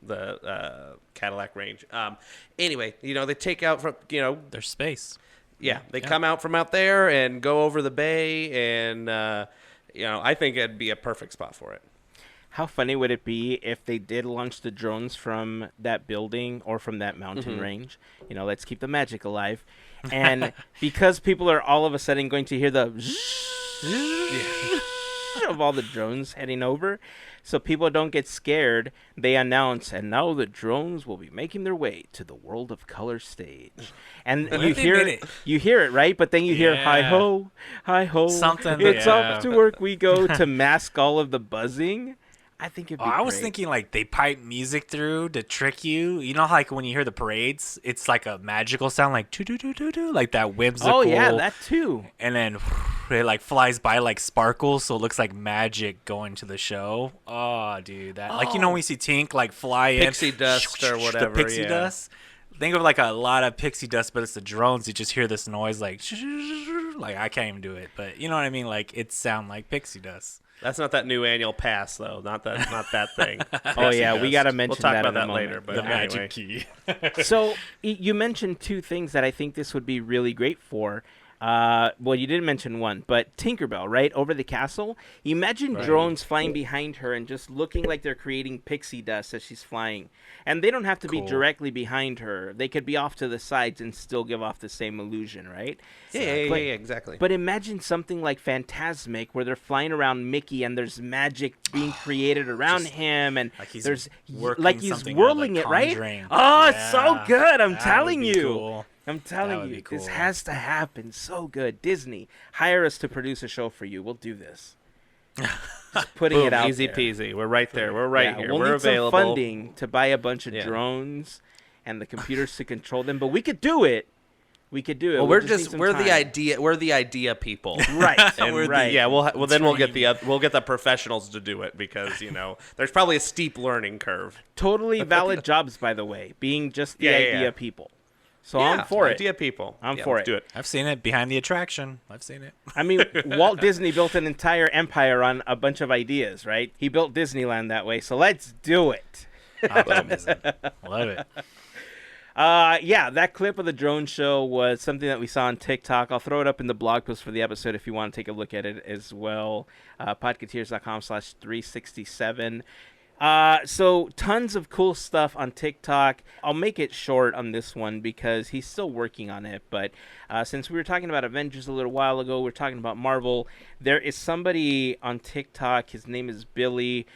the Cadillac Range. Anyway, they take out from There's space. Yeah, they come out from out there and go over the bay, and I think it'd be a perfect spot for it. How funny would it be if they did launch the drones from that building or from that mountain range? Let's keep the magic alive. And because people are all of a sudden going to hear the of all the drones heading over. So people don't get scared. They announce, and now the drones will be making their way to the World of Color stage. And you hear it, right? But then you hear hi ho, Something. It's off to work we go to mask all of the buzzing. I think it'd be I was great. thinking like they pipe music through to trick you. You know, like when you hear the parades, it's like a magical sound, like doo doo doo doo doo, like that whimsical. Oh yeah, that too. And then it like flies by like sparkles, so it looks like magic going to the show. Oh, dude, that like when you see Tink like fly in Pixie dust or whatever. The pixie dust. Think of like a lot of pixie dust, but it's the drones. You just hear this noise like I can't even do it, but you know what I mean. Like it sound like pixie dust. That's not that new annual pass, though. Not that thing. Oh yeah, we got to mention We'll talk that about in a that moment. later. But The anyway. magic key. So you mentioned two things that I think this would be really great for. Well, you didn't mention one, but Tinkerbell, right, over the castle. Imagine drones flying behind her and just looking like they're creating pixie dust as she's flying. And they don't have to be directly behind her. They could be off to the sides and still give off the same illusion, right? Yeah, exactly. But imagine something like Phantasmic, where they're flying around Mickey and there's magic being created around him, and like he's there's working he's something whirling out it, of right? Conjuring. Oh, it's so Yeah, good! I'm that telling would be you. cool. I'm That telling would you, be cool. this has to happen. So good. Disney, hire us to produce a show for you. We'll do this. Just putting Boom, it out easy there. peasy. We're right there. We're right Yeah, here. We'll We're need available. some funding to buy a bunch of Yeah. drones and the computers to control them, but we could do it. We could do it. Well, We'll we're just need some the time. idea. We're the idea people. Right. And right. Yeah. We'll get the professionals to do it because there's probably a steep learning curve. Totally valid jobs, by the way, being just the idea people. So I'm for it. Idea people. I'm Yeah, for let's it. do it. I've seen it behind the attraction. I've seen it. I mean, Walt Disney built an entire empire on a bunch of ideas, right? He built Disneyland that way, so let's do it. Optimism. Love it. Yeah, that clip of the drone show was something that we saw on TikTok. I'll throw it up in the blog post for the episode if you want to take a look at it as well. Podketeers.com/367. So tons of cool stuff on TikTok. I'll make it short on this one because he's still working on it. But since we were talking about Avengers a little while ago, we're talking about Marvel. There is somebody on TikTok. His name is Billy.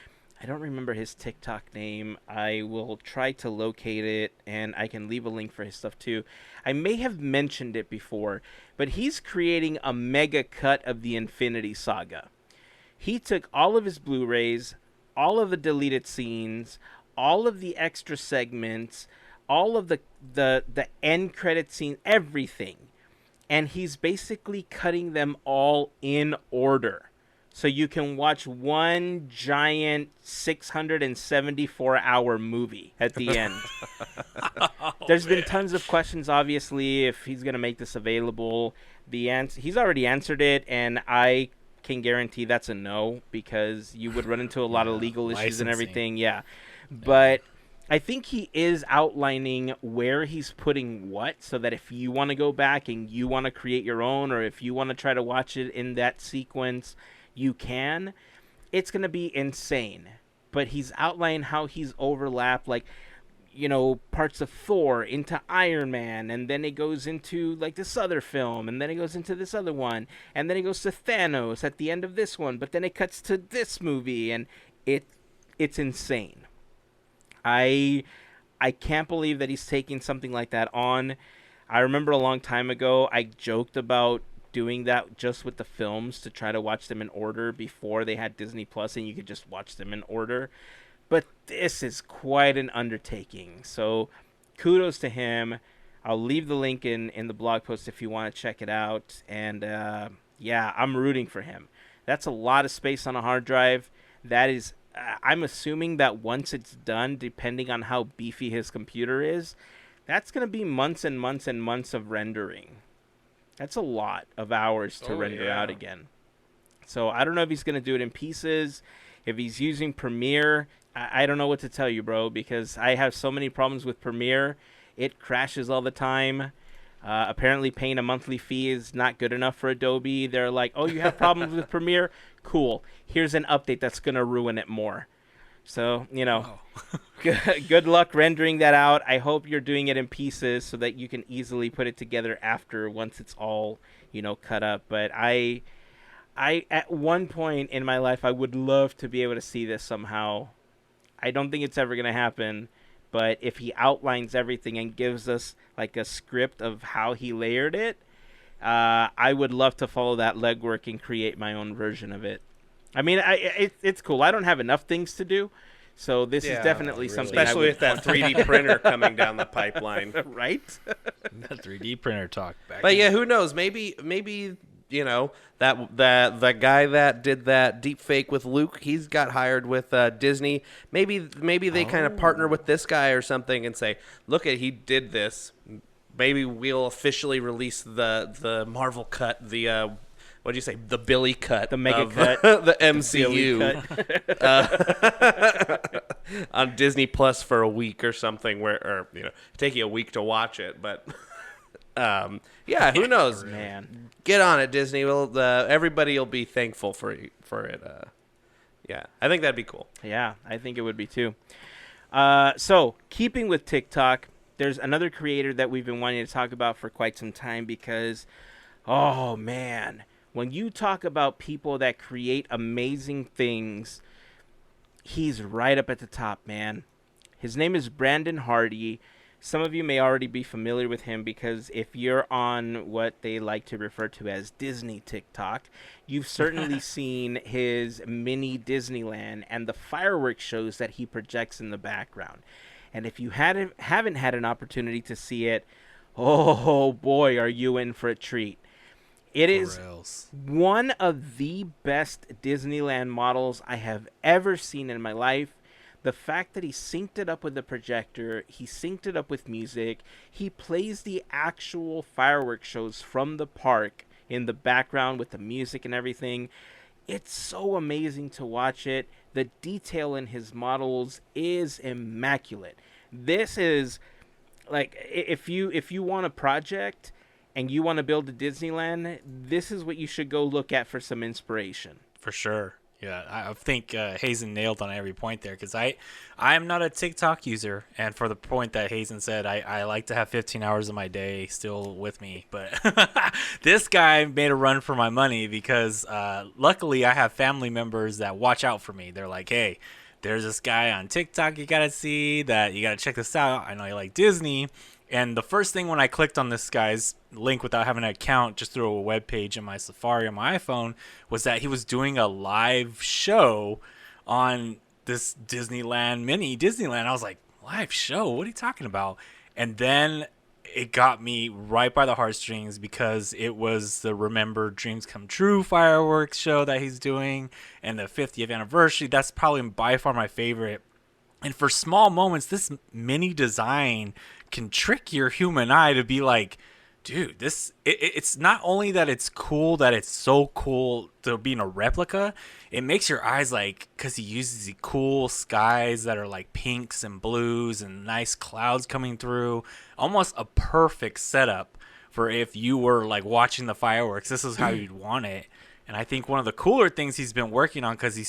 I don't remember his TikTok name. I will try to locate it, and I can leave a link for his stuff too. I may have mentioned it before, but he's creating a mega cut of the Infinity Saga. He took all of his Blu-rays, all of the deleted scenes, all of the extra segments, all of the end credit scene, everything, and he's basically cutting them all in order. So you can watch one giant 674-hour movie at the end. There's been tons of questions, obviously, if he's going to make this available. He's already answered it, and I can guarantee that's a no, because you would run into a lot of legal issues and everything. Yeah. But I think he is outlining where he's putting what, so that if you want to go back and you want to create your own, or if you want to try to watch it in that sequence, you can. It's going to be insane. But he's outlining how he's overlapped, like, parts of Thor into Iron Man, and then it goes into, like, this other film, and then it goes into this other one, and then it goes to Thanos at the end of this one, but then it cuts to this movie, and it's insane. I can't believe that he's taking something like that on. I remember a long time ago, I joked about doing that just with the films to try to watch them in order before they had Disney Plus and you could just watch them in order. But this is quite an undertaking. So kudos to him. I'll leave the link in the blog post if you want to check it out. And yeah, I'm rooting for him. That's a lot of space on a hard drive. That is, I'm assuming that once it's done, depending on how beefy his computer is, that's going to be months and months and months of rendering. That's a lot of hours to render out again. So I don't know if he's going to do it in pieces. If he's using Premiere, I don't know what to tell you, bro, because I have so many problems with Premiere. It crashes all the time. Apparently paying a monthly fee is not good enough for Adobe. They're like, oh, you have problems with Premiere? Cool. Here's an update that's going to ruin it more. So, good luck rendering that out. I hope you're doing it in pieces so that you can easily put it together after once it's all, cut up. But at one point in my life, I would love to be able to see this somehow. I don't think it's ever going to happen, but if he outlines everything and gives us like a script of how he layered it, I would love to follow that legwork and create my own version of it. I mean, it's cool. I don't have enough things to do, so this is definitely something. Especially with that 3D printer coming down the pipeline, right? That 3D printer talk back. But yeah, who knows? Maybe you know that guy that did that deep fake with Luke, he's got hired with Disney. Maybe they kind of partner with this guy or something and say, look he did this. Maybe we'll officially release the Marvel cut, what'd you say, the Billy cut, the mega cut, the MCU on Disney Plus for a week or something, or take you a week to watch it, but. Yeah, who knows? Man, get on it, Disney. Everybody will be thankful for it. Yeah, I think that'd be cool. Yeah, I think it would be too. So, keeping with TikTok, there's another creator that we've been wanting to talk about for quite some time because, oh man, when you talk about people that create amazing things, he's right up at the top, man. His name is Brandon Hardy. Some of you may already be familiar with him because if you're on what they like to refer to as Disney TikTok, you've certainly seen his mini Disneyland and the fireworks shows that he projects in the background. And if you haven't had an opportunity to see it, oh boy, are you in for a treat. It is one of the best Disneyland models I have ever seen in my life. The fact that he synced it up with the projector, he synced it up with music, he plays the actual fireworks shows from the park in the background with the music and everything. It's so amazing to watch it. The detail in his models is immaculate. This is like if you want a project and you want to build a Disneyland, this is what you should go look at for some inspiration. For sure. Yeah, I think Heyzen nailed on every point there because I'm not a TikTok user. And for the point that Heyzen said, I like to have 15 hours of my day still with me. But this guy made a run for my money because luckily I have family members that watch out for me. They're like, hey, there's this guy on TikTok you got to see, that you got to check this out. I know you like Disney. And the first thing when I clicked on this guy's link without having an account, just through a web page in my Safari on my iPhone, was that he was doing a live show on this Disneyland, mini Disneyland. I was like, live show? What are you talking about? And then it got me right by the heartstrings because it was the Remember Dreams Come True fireworks show that he's doing and the 50th anniversary. That's probably by far my favorite. And for small moments, this mini design can trick your human eye to be like, dude, it's not only that it's cool, that it's so cool to be in a replica, it makes your eyes like, because he uses the cool skies that are like pinks and blues and nice clouds coming through, almost a perfect setup for if you were like watching the fireworks. This is how you'd want it. And I think one of the cooler things he's been working on, because he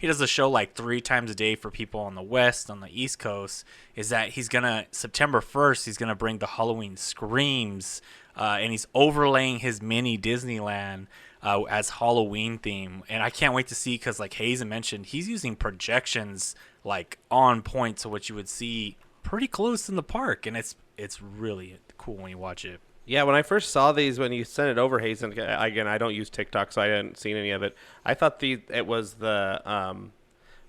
does a show like 3 times a day for people on the West, on the East Coast, is that September 1st, he's going to bring the Halloween Screams, and he's overlaying his mini Disneyland as Halloween theme. And I can't wait to see, because like Heyzen mentioned, he's using projections like on point to what you would see pretty close in the park. And it's really cool when you watch it. Yeah, when I first saw these, when you sent it over, Heyzen, again, I don't use TikTok, so I hadn't seen any of it. I thought it was the,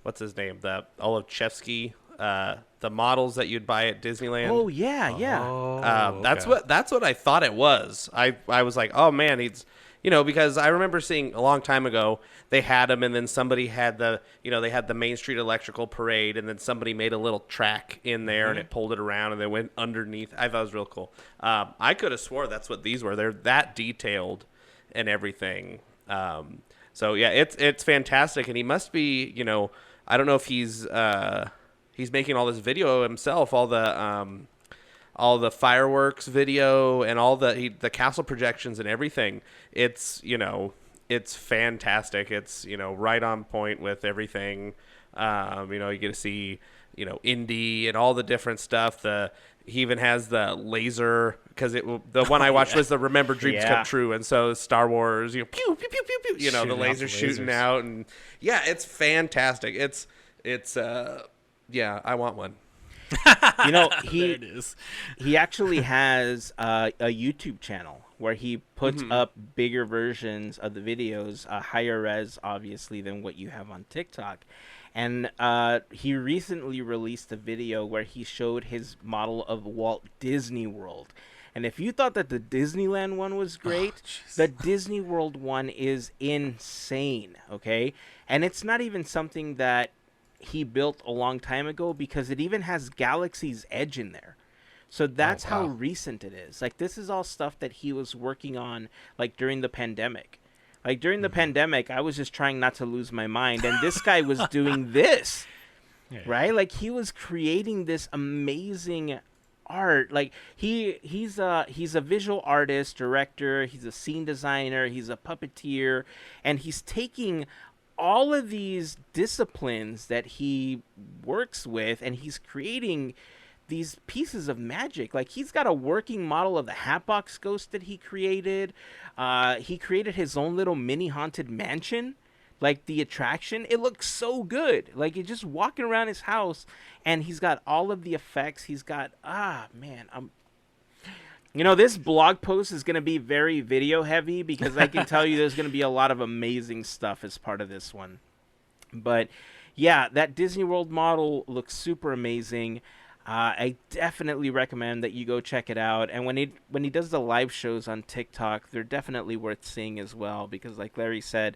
what's his name, the Olachevsky, the models that you'd buy at Disneyland. Oh, yeah. Okay. That's what I thought it was. I was like, oh, man, he's... because I remember seeing a long time ago, they had them, and then somebody had they had the Main Street Electrical Parade, and then somebody made a little track in there, and it pulled it around, and they went underneath. I thought it was real cool. I could have swore that's what these were. They're that detailed and everything. So, yeah, it's fantastic, and he must be, I don't know if he's making all this video himself, all the fireworks video and all the castle projections and everything. It's, it's fantastic. It's, right on point with everything. You get to see, Indy and all the different stuff. He even has the laser, because the one I watched was the Remember Dreams Come True, and so Star Wars, pew pew pew pew pew, the laser shooting out, and it's fantastic. It's I want one. There it is. He actually has a YouTube channel where he puts up bigger versions of the videos, higher res, obviously, than what you have on TikTok. And he recently released a video where he showed his model of Walt Disney World. And if you thought that the Disneyland one was great, the Disney World one is insane, okay? And it's not even something that he built a long time ago, because it even has Galaxy's Edge in there. So that's how recent it is. Like, this is all stuff that he was working on, like, during the pandemic. Like, during the pandemic, I was just trying not to lose my mind, and this guy was doing this, right? Like, he was creating this amazing art. Like, he's a visual artist, director, he's a scene designer, he's a puppeteer, and he's taking all of these disciplines that he works with, and he's creating these pieces of magic. Like, he's got a working model of the Hatbox Ghost that he created. He created his own little mini haunted mansion, like the attraction. It looks so good. Like, you're just walking around his house, and he's got all of the effects. He's got this blog post is going to be very video heavy, because I can tell you there's going to be a lot of amazing stuff as part of this one. But yeah, that Disney World model looks super amazing. I definitely recommend that you go check it out. And when he does the live shows on TikTok, they're definitely worth seeing as well, because like Larry said,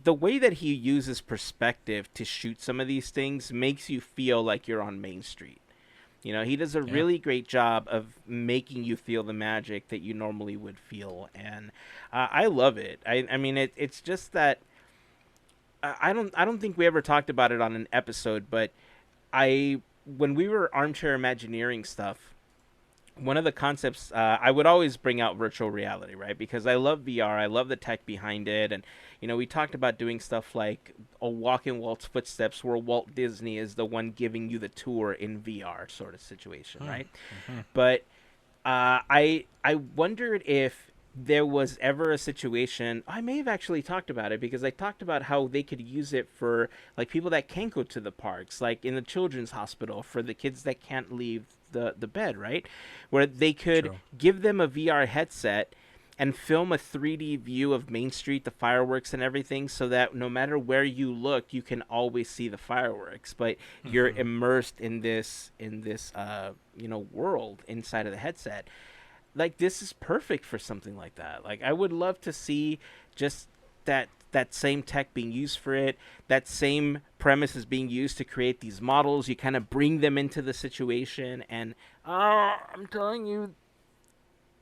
the way that he uses perspective to shoot some of these things makes you feel like you're on Main Street. He does a really great job of making you feel the magic that you normally would feel, and I love it. I mean, it's just that I don't think we ever talked about it on an episode, but when we were armchair imagineering stuff, one of the concepts I would always bring out virtual reality, right? Because I love VR, I love the tech behind it, and we talked about doing stuff like a walk in Walt's footsteps, where Walt Disney is the one giving you the tour in VR sort of situation, right? But I wondered if there was ever a situation, I may have actually talked about it, because I talked about how they could use it for like people that can't go to the parks, like in the children's hospital, for the kids that can't leave the bed, right? Where they could give them a VR headset and film a 3D view of Main Street, the fireworks and everything, so that no matter where you look, you can always see the fireworks, but you're immersed in this world inside of the headset. Like, this is perfect for something like that. Like, I would love to see just that same tech being used for it. That same premise is being used to create these models. You kind of bring them into the situation, and I'm telling you,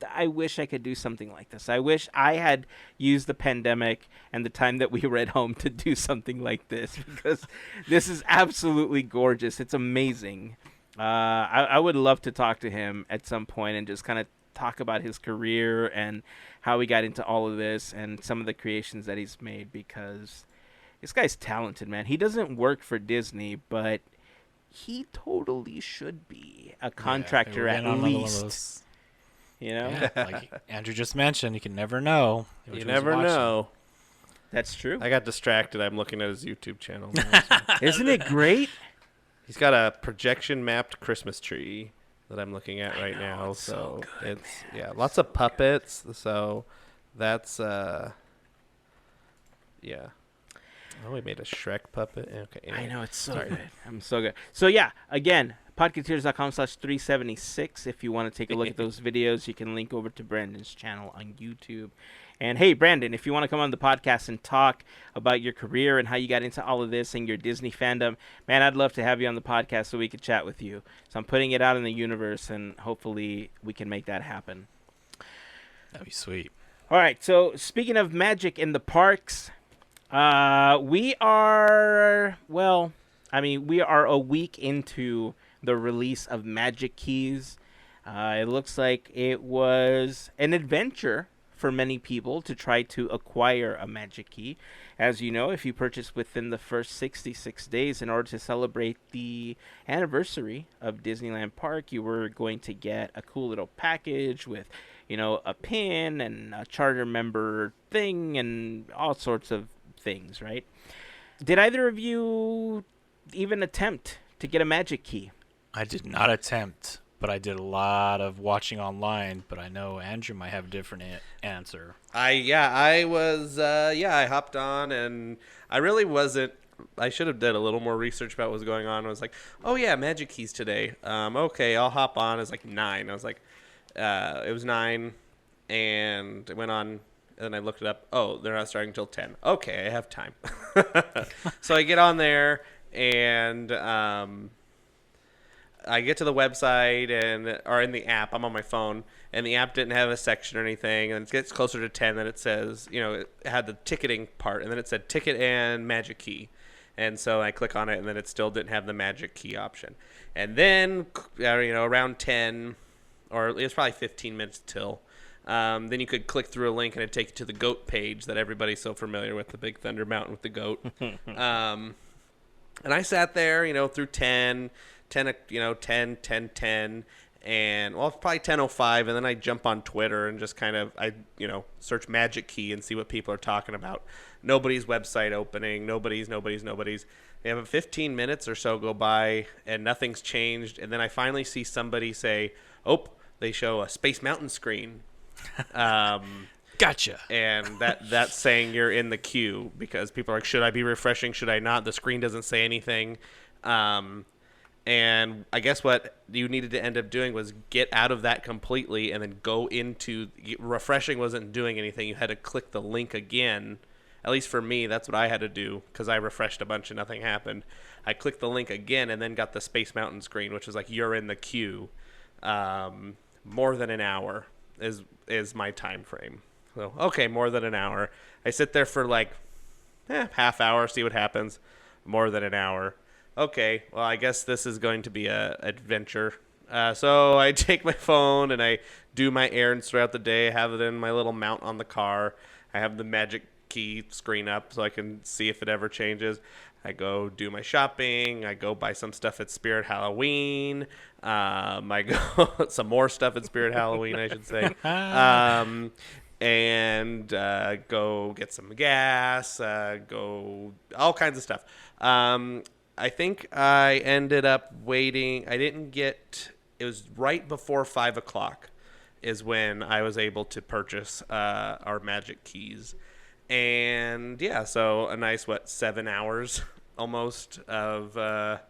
I wish I could do something like this. I wish I had used the pandemic and the time that we were at home to do something like this, because this is absolutely gorgeous. It's amazing. I would love to talk to him at some point and just kind of talk about his career and how he got into all of this and some of the creations that he's made, because this guy's talented, man. He doesn't work for Disney, but he totally should be a contractor at least. Like Andrew just mentioned, you can never know. You never know. That's true. I got distracted. I'm looking at his YouTube channel now, Isn't it great? He's got a projection mapped Christmas tree that I'm looking at right now. So it's lots of puppets. So that's Oh, we made a Shrek puppet. Okay, anyway. I know, it's so good. I'm so good. So yeah, again, Podketeers.com/376. If you want to take a look at those videos, you can link over to Brandon's channel on YouTube. And hey, Brandon, if you want to come on the podcast and talk about your career and how you got into all of this and your Disney fandom, man, I'd love to have you on the podcast so we could chat with you. So I'm putting it out in the universe, and hopefully we can make that happen. That'd be sweet. All right, so speaking of magic in the parks, we are a week into the release of Magic Keys. It looks like it was an adventure for many people to try to acquire a magic key. As you know, if you purchase within the first 66 days in order to celebrate the anniversary of Disneyland Park, you were going to get a cool little package with, a pin and a charter member thing and all sorts of things, right? Did either of you even attempt to get a magic key? I did not attempt, but I did a lot of watching online. But I know Andrew might have a different answer. I hopped on, and I really wasn't. I should have did a little more research about what was going on. I was like, oh yeah, magic keys today. Okay, I'll hop on. It's like 9. I was like, it was 9, and it went on. And then I looked it up. Oh, they're not starting until 10. Okay, I have time. So I get on there, and I get to the website or in the app. I'm on my phone, and the app didn't have a section or anything. And it gets closer to 10, then it says, it had the ticketing part, and then it said ticket and magic key. And so I click on it, and then it still didn't have the magic key option. And then, around 10, or it was probably 15 minutes till. Then you could click through a link and it'd take you to the goat page that everybody's so familiar with, the Big Thunder Mountain with the goat. And I sat there, through 10, 10, 10, and well, probably 10:05, and then I jump on Twitter and just kind of, search magic key and see what people are talking about. Nobody's website opening, nobody's. They have 15 minutes or so go by and nothing's changed. And then I finally see somebody say, they show a Space Mountain screen. Gotcha. And that's saying you're in the queue, because people are like, should I be refreshing? Should I not? The screen doesn't say anything. And I guess what you needed to end up doing was get out of that completely and then go into refreshing. Wasn't doing anything. You had to click the link again. At least for me, that's what I had to do, because I refreshed a bunch and nothing happened. I clicked the link again and then got the Space Mountain screen, which was like, you're in the queue. More than an hour is my time frame. So, okay, more than an hour. I sit there for like half hour, see what happens. More than an hour. Okay, well, I guess this is going to be a adventure. So I take my phone and I do my errands throughout the day. I have it in my little mount on the car. I have the magic key screen up so I can see if it ever changes. I go do my shopping. I go buy some stuff at Spirit Halloween. I go some more stuff at Spirit Halloween, I should say. And go get some gas. Go all kinds of stuff. I think I ended up waiting. I didn't get. It was right before 5 o'clock, is when I was able to purchase our magic keys. And yeah, so a nice 7 hours almost of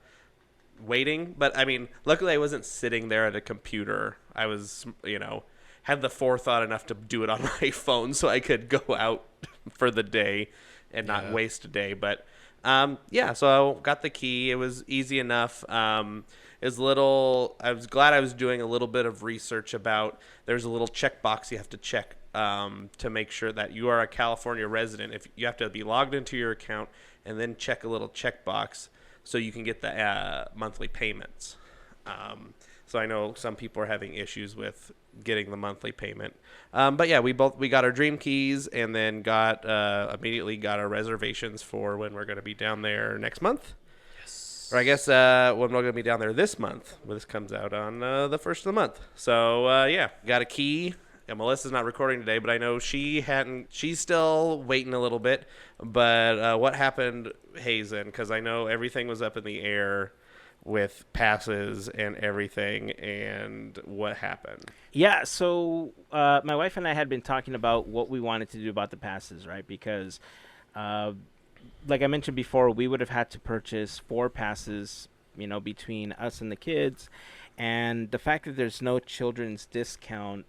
waiting. But I mean, luckily I wasn't sitting there at a computer. I was, had the forethought enough to do it on my phone so I could go out for the day and not waste a day. But so I got the key. It was easy enough. I was glad I was doing a little bit of research about, there's a little checkbox you have to check to make sure that you are a California resident. If you have to be logged into your account and then check a little checkbox so you can get the monthly payments. So I know some people are having issues with getting the monthly payment. But yeah, we got our dream keys and then immediately got our reservations for when we're going to be down there next month. Or I guess when we're going to be down there this month. Well, this comes out on the 1st of the month. So got a key. And Melissa's not recording today, but I know she's still waiting a little bit. But what happened, Heyzen? Because I know everything was up in the air with passes and everything, and what happened? Yeah, so my wife and I had been talking about what we wanted to do about the passes, right? Because, like I mentioned before, we would have had to purchase 4 passes, between us and the kids. And the fact that there's no children's discount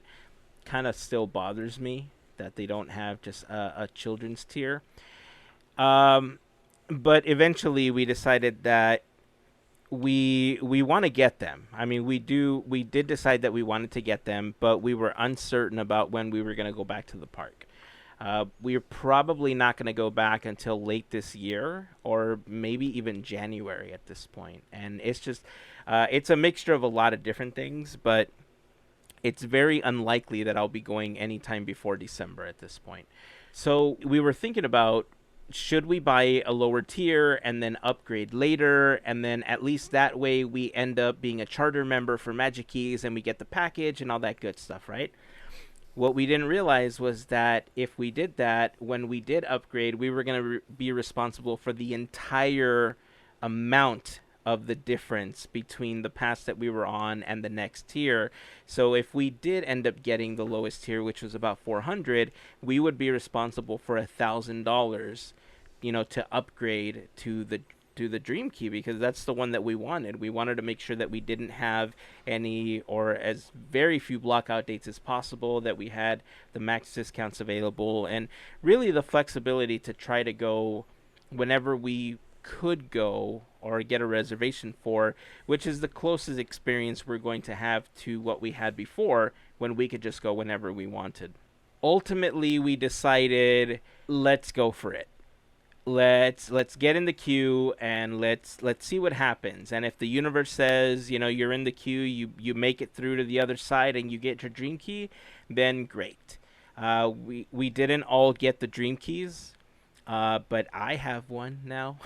kind of still bothers me, that they don't have just a children's tier. But eventually we decided that we want to get them. I mean, we did decide that we wanted to get them, but we were uncertain about when we were going to go back to the park. We're probably not going to go back until late this year, or maybe even January at this point. And it's just, it's a mixture of a lot of different things, but it's very unlikely that I'll be going anytime before December at this point. So we were thinking about, should we buy a lower tier and then upgrade later, and then at least that way we end up being a charter member for Magic Keys and we get the package and all that good stuff, right? What we didn't realize was that if we did that, when we did upgrade, we were going to be responsible for the entire amount of the difference between the pass that we were on and the next tier. So if we did end up getting the lowest tier, which was about 400, we would be responsible for $1,000, to upgrade to the Dream Key, because that's the one that we wanted. We wanted to make sure that we didn't have any, or as very few blockout dates as possible, that we had the max discounts available, and really the flexibility to try to go whenever we could go or get a reservation for, which is the closest experience we're going to have to what we had before, when we could just go whenever we wanted. Ultimately, we decided, let's go for it. Let's get in the queue and let's see what happens. And if the universe says, you're in the queue, you make it through to the other side and you get your Dream Key, then great. We didn't all get the Dream Keys. But I have one now.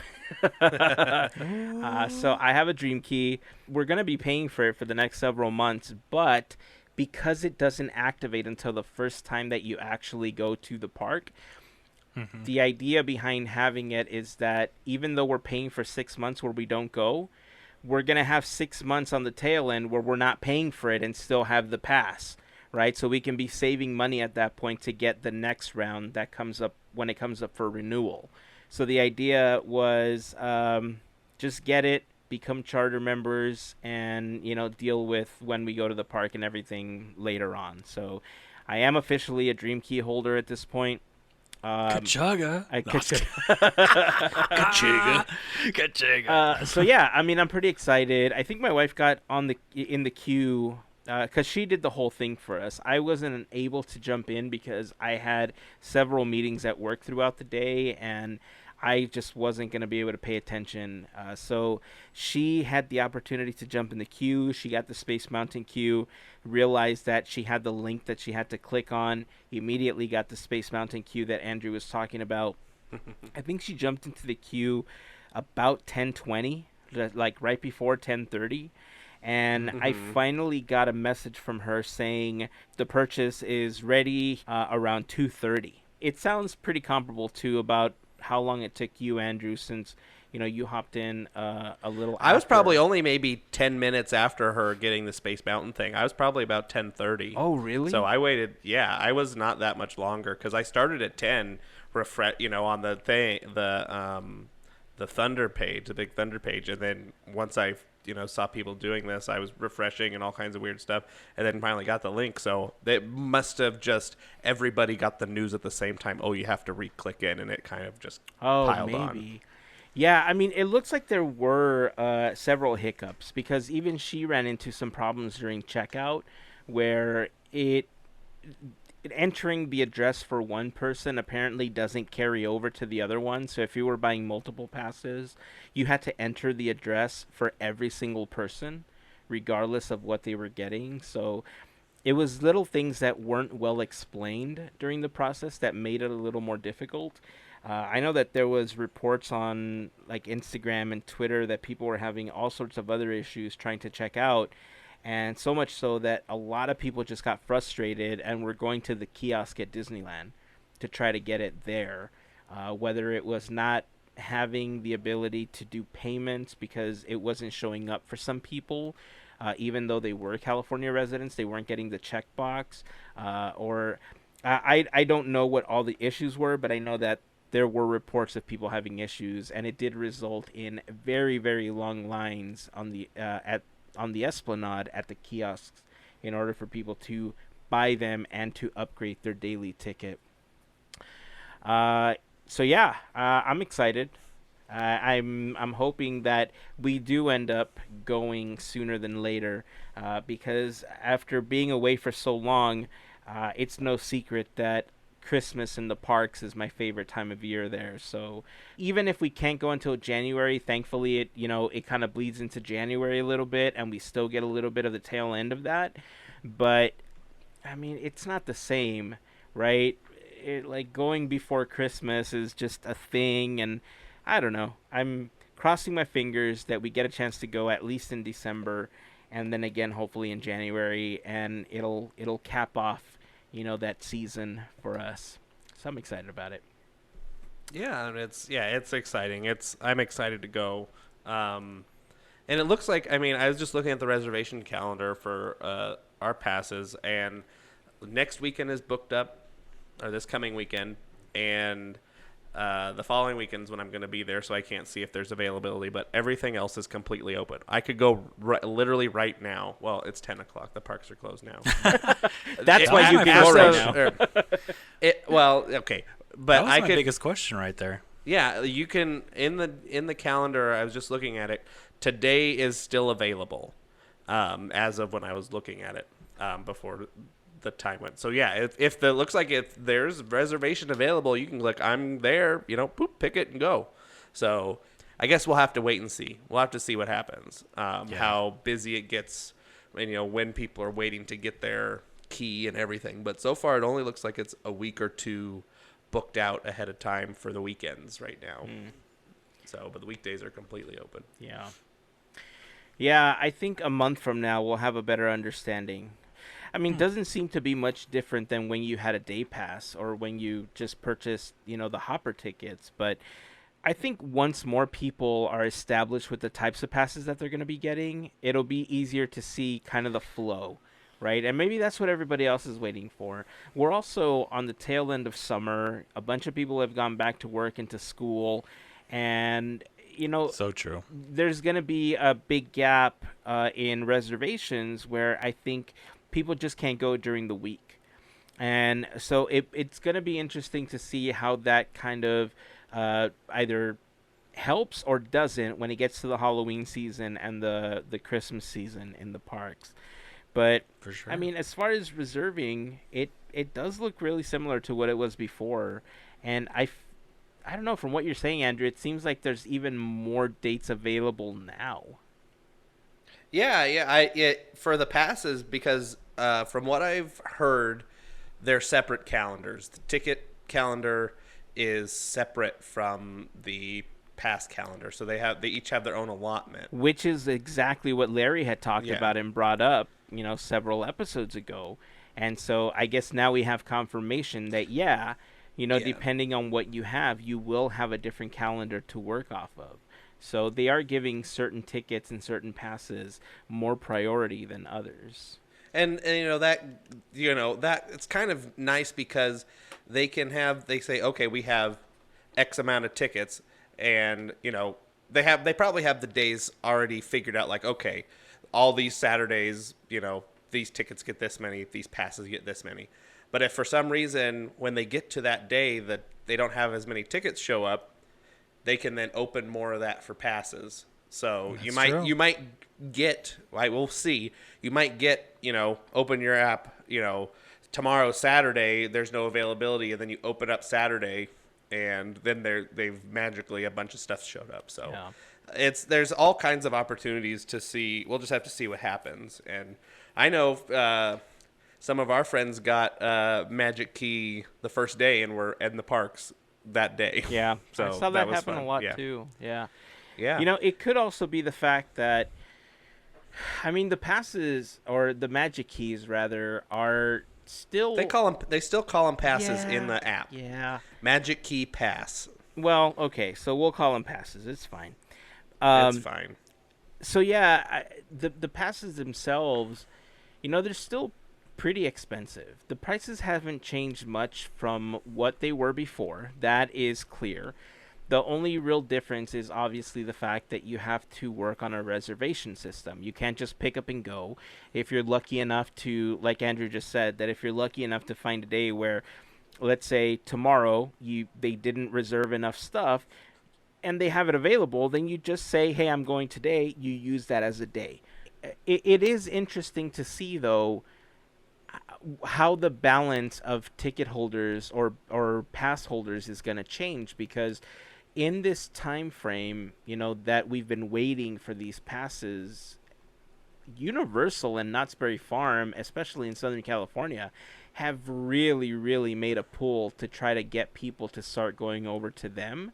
So I have a Dream Key. We're going to be paying for it for the next several months, but because it doesn't activate until the first time that you actually go to the park, the idea behind having it is that even though we're paying for 6 months where we don't go, we're going to have 6 months on the tail end where we're not paying for it and still have the pass, right? So we can be saving money at that point to get the next round that comes up when it comes up for renewal. So the idea was just get it, become charter members, and deal with when we go to the park and everything later on. So I am officially a Dream Key holder at this point. Kachaga. Kachaga. So yeah, I'm pretty excited. I think my wife got in the queue because she did the whole thing for us. I wasn't able to jump in because I had several meetings at work throughout the day, and I just wasn't going to be able to pay attention. So she had the opportunity to jump in the queue. She got the Space Mountain queue, realized that she had the link that she had to click on, immediately got the Space Mountain queue that Andrew was talking about. I think she jumped into the queue about 10:20, like right before 10:30. And I finally got a message from her saying the purchase is ready around 2:30. It sounds pretty comparable to about how long it took you, Andrew, since you hopped in a little. I was probably only maybe 10 minutes after her getting the Space Mountain thing. I was probably about 10:30. Oh, really? So I waited. Yeah, I was not that much longer because I started at 10. On the thing, the Thunder page, the big Thunder page, and then once I saw people doing this, I was refreshing and all kinds of weird stuff, and then finally got the link. So it must have just everybody got the news at the same time. Oh, you have to re-click in, and it kind of just piled on. Yeah, it looks like there were several hiccups because even she ran into some problems during checkout where entering the address for one person apparently doesn't carry over to the other one. So if you were buying multiple passes, you had to enter the address for every single person, regardless of what they were getting. So it was little things that weren't well explained during the process that made it a little more difficult. I know that there was reports on like Instagram and Twitter that people were having all sorts of other issues trying to check out. And so much so that a lot of people just got frustrated and were going to the kiosk at Disneyland to try to get it there. Whether it was not having the ability to do payments because it wasn't showing up for some people, even though they were California residents, they weren't getting the checkbox. Or I don't know what all the issues were, but I know that there were reports of people having issues, and it did result in very, very long lines on the on the Esplanade at the kiosks in order for people to buy them and to upgrade their daily ticket. So yeah, I'm excited. I'm hoping that we do end up going sooner than later, because after being away for so long, it's no secret that Christmas in the parks is my favorite time of year there. So even if we can't go until January, thankfully it kind of bleeds into January a little bit and we still get a little bit of the tail end of that. But I mean, it's not the same, right? Like going before Christmas is just a thing, and I don't know. I'm crossing my fingers that we get a chance to go at least in December, and then again hopefully in January, and it'll cap off, that season for us. So I'm excited about it. Yeah, and it's exciting. I'm excited to go. And it looks like, I mean, I was just looking at the reservation calendar for our passes, and next weekend is booked up, or this coming weekend, and the following weekend's when I'm going to be there, so I can't see if there's availability, but everything else is completely open. I could go literally right now. Well, it's 10 o'clock. The parks are closed now. That's why you can go right now. Well, okay. But That was I my could, biggest question right there. yeah, you can, in the calendar, I was just looking at it, today is still available as of when I was looking at it before the time went. So yeah, if looks like if there's reservation available, you can click I'm there, boop, pick it and go. So I guess we'll have to wait and see. We'll have to see what happens, how busy it gets, and when people are waiting to get their key and everything. But so far, it only looks like it's a week or two booked out ahead of time for the weekends right now. So, but the weekdays are completely open. Yeah. Yeah, I think a month from now we'll have a better understanding. I mean, doesn't seem to be much different than when you had a day pass or when you just purchased, the hopper tickets. But I think once more people are established with the types of passes that they're going to be getting, it'll be easier to see kind of the flow, right? And maybe that's what everybody else is waiting for. We're also on the tail end of summer. A bunch of people have gone back to work and to school. And, So true. there's going to be a big gap in reservations where I think people just can't go during the week. And so it's going to be interesting to see how that kind of either helps or doesn't when it gets to the Halloween season and the Christmas season in the parks. But, For sure. I mean, as far as reserving, it does look really similar to what it was before. And I don't know, from what you're saying, Andrew, it seems like there's even more dates available now. Yeah, for the passes, because from what I've heard, they're separate calendars. The ticket calendar is separate from the pass calendar, so they each have their own allotment. Which is exactly what Larry had talked Yeah. about and brought up, several episodes ago. And so I guess now we have confirmation that, depending on what you have, you will have a different calendar to work off of. So they are giving certain tickets and certain passes more priority than others. And that it's kind of nice because they say, okay, we have X amount of tickets, and they probably have the days already figured out, like, okay, all these Saturdays, these tickets get this many, these passes get this many. But if for some reason when they get to that day that they don't have as many tickets show up, they can then open more of that for passes. So you might get, we'll see. You might get, open your app, tomorrow Saturday there's no availability, and then you open up Saturday, and then they've magically a bunch of stuff showed up. So there's all kinds of opportunities to see. We'll just have to see what happens. And I know some of our friends got Magic Key the first day and were in the parks that day. Yeah, so I saw that was happen fun. a lot Yeah. too. Yeah. Yeah. It could also be the fact that, I mean, the passes, or the Magic Keys rather, are still... They still call them passes Yeah, in the app. Yeah. Magic Key Pass. Well, okay, so we'll call them passes. It's fine. It's fine. So yeah, the passes themselves, they're still pretty expensive. The prices haven't changed much from what they were before. That is clear. The only real difference is obviously the fact that you have to work on a reservation system. You can't just pick up and go. If you're lucky enough to, like Andrew just said, that if you're lucky enough to find a day where, let's say tomorrow, they didn't reserve enough stuff and they have it available, then you just say, hey, I'm going today. You use that as a day. It is interesting to see, though, how the balance of ticket holders or pass holders is going to change, because in this time frame, that we've been waiting for these passes, Universal and Knott's Berry Farm, especially in Southern California, have really, really made a pull to try to get people to start going over to them.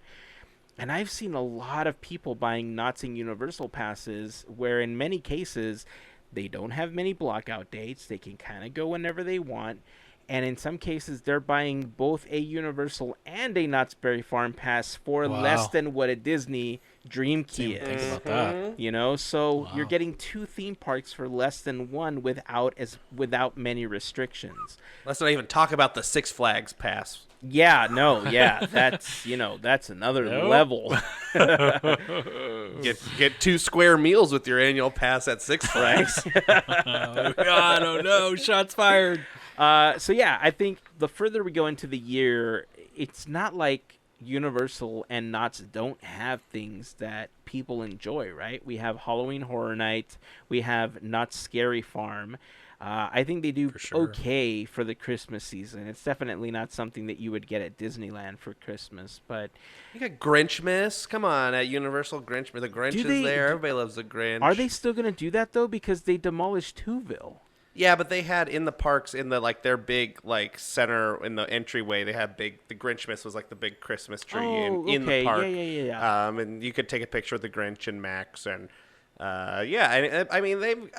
And I've seen a lot of people buying Knott's and Universal passes where in many cases they don't have many blockout dates. They can kind of go whenever they want. And in some cases, they're buying both a Universal and a Knott's Berry Farm pass for less than what a Disney Dream Key is. Think about that. You know, so you're getting 2 theme parks for less than one without many restrictions. Let's not even talk about the Six Flags pass. Yeah, no, yeah, that's another level. Get 2 square meals with your annual pass at Six Flags. I don't know. Shots fired. So yeah, I think the further we go into the year, it's not like Universal and Knott's don't have things that people enjoy, right? We have Halloween Horror Night, we have Knott's Scary Farm. I think they do okay for the Christmas season. It's definitely not something that you would get at Disneyland for Christmas, but You got Grinchmas. Come on, at Universal Grinch. The Grinch is there. Everybody loves the Grinch. Are they still going to do that though? Because they demolished Whoville. Yeah, but they had in the parks, in the their big center in the entryway, they had the Grinchmas was the big Christmas tree in the park. Yeah. And you could take a picture of the Grinch and Max, and I mean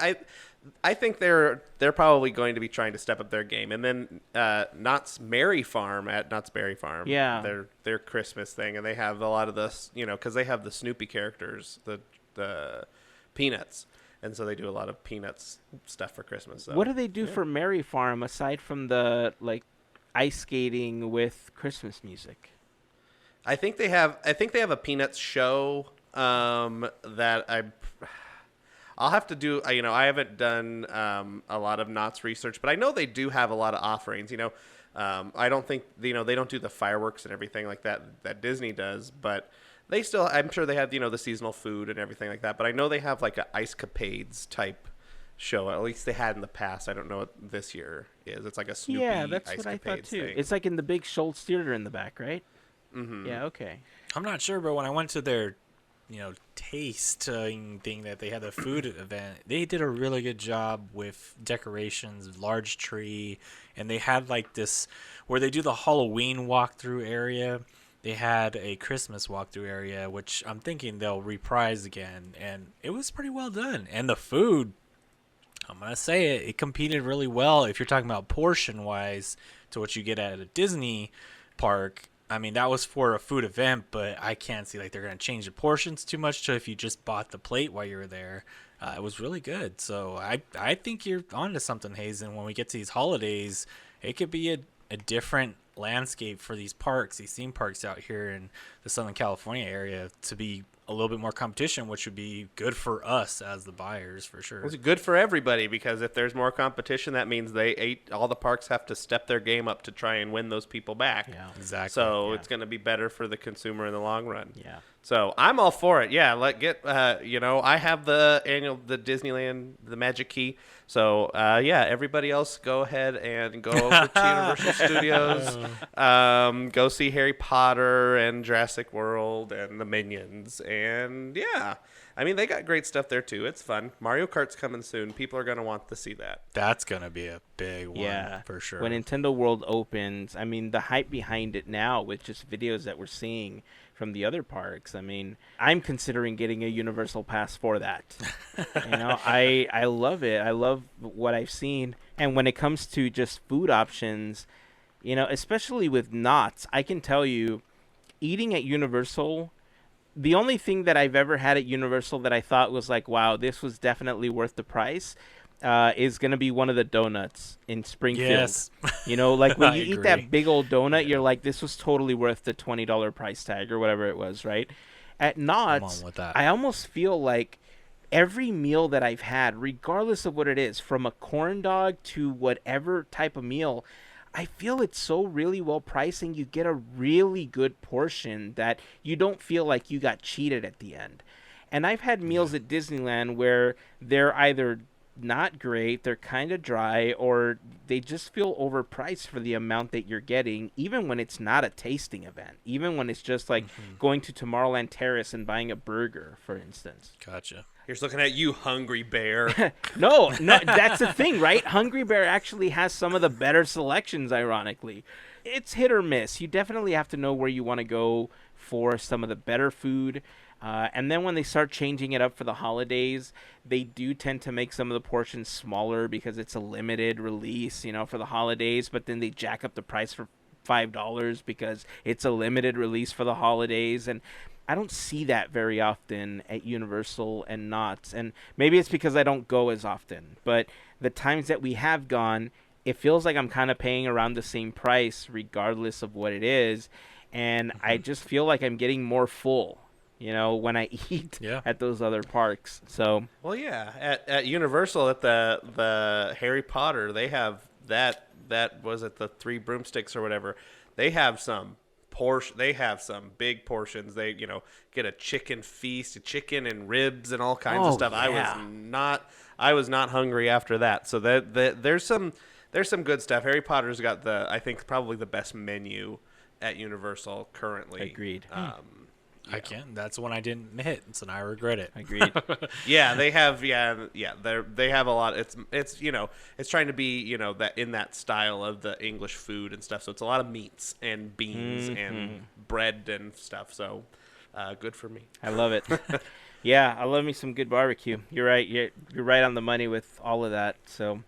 I think they're probably going to be trying to step up their game. And then Knott's Berry Farm, their Christmas thing, and they have a lot of the because they have the Snoopy characters, the Peanuts. And so they do a lot of Peanuts stuff for Christmas. So. What do they do for Merry Farm aside from the ice skating with Christmas music? I think they have a Peanuts show that I'll have to do. I haven't done a lot of Knott's research, but I know they do have a lot of offerings. I don't think they don't do the fireworks and everything like that Disney does, but. They still, I'm sure they have, the seasonal food and everything like that. But I know they have an Ice Capades type show. At least they had in the past. I don't know what this year is. It's like a Snoopy that's Ice what I thought too. thing. It's in the big Schultz Theater in the back, right? Mm-hmm. Yeah, okay. I'm not sure, but when I went to their, tasting thing that they had, the food event, they did a really good job with decorations, large tree, and they had this where they do the Halloween walkthrough area. They had a Christmas walkthrough area, which I'm thinking they'll reprise again, and it was pretty well done. And the food, I'm going to say it competed really well. If you're talking about portion-wise to what you get at a Disney park, I mean, that was for a food event, but I can't see they're going to change the portions too much to if you just bought the plate while you were there. It was really good. So I think you're onto something, Heyzen. When we get to these holidays, it could be a different landscape for these theme parks out here in the Southern California area to be a little bit more competition, which would be good for us as the buyers for sure. It's good for everybody because if there's more competition, that means all the parks have to step their game up to try and win those people back. Yeah, exactly. So it's going to be better for the consumer in the long run. Yeah. So I'm all for it. Yeah, I have the Disneyland, the Magic Key. So everybody else go ahead and go over to Universal Studios. Go see Harry Potter and Jurassic World and the Minions. And I mean, they got great stuff there too. It's fun. Mario Kart's coming soon. People are going to want to see that. That's going to be a big one for sure. When Nintendo World opens, I mean, the hype behind it now with just videos that we're seeing from the other parks. I mean, I'm considering getting a Universal Pass for that. I love it. I love what I've seen. And when it comes to just food options, especially with Knott's, I can tell you, eating at Universal, the only thing that I've ever had at Universal that I thought was wow, this was definitely worth the price, is going to be one of the donuts in Springfield. Yes. When you eat that big old donut, you're like, this was totally worth the $20 price tag or whatever it was, right? At Knott's, I almost feel like every meal that I've had, regardless of what it is, from a corn dog to whatever type of meal, I feel it's so really well priced and you get a really good portion that you don't feel like you got cheated at the end. And I've had meals at Disneyland where they're either not great, they're kind of dry, or they just feel overpriced for the amount that you're getting, even when it's not a tasting event, even when it's just going to Tomorrowland Terrace and buying a burger, for instance. Gotcha. You're just looking at you, Hungry Bear. No, that's the thing, right? Hungry Bear actually has some of the better selections, ironically. It's hit or miss. You definitely have to know where you want to go for some of the better food. And then when they start changing it up for the holidays, they do tend to make some of the portions smaller because it's a limited release, for the holidays. But then they jack up the price for $5 because it's a limited release for the holidays. And I don't see that very often at Universal and Knott's. And maybe it's because I don't go as often. But the times that we have gone, it feels like I'm kind of paying around the same price regardless of what it is. And I just feel like I'm getting more full, when I eat at those other parks. So, well, yeah, at Universal, at the Harry Potter, they have that was it the 3 broomsticks or whatever. They have some They have some big portions. They get a chicken feast, a chicken and ribs and all kinds of stuff. Yeah. I was not hungry after that. So there's some good stuff. Harry Potter's got I think probably the best menu at Universal currently. Agreed. That's one I didn't hit, so now I regret it. Agreed. Yeah, they have. They have a lot. It's trying to be that in that style of the English food and stuff. So it's a lot of meats and beans and bread and stuff. So good for me. I love it. Yeah, I love me some good barbecue. You're right. You're right on the money with all of that. So.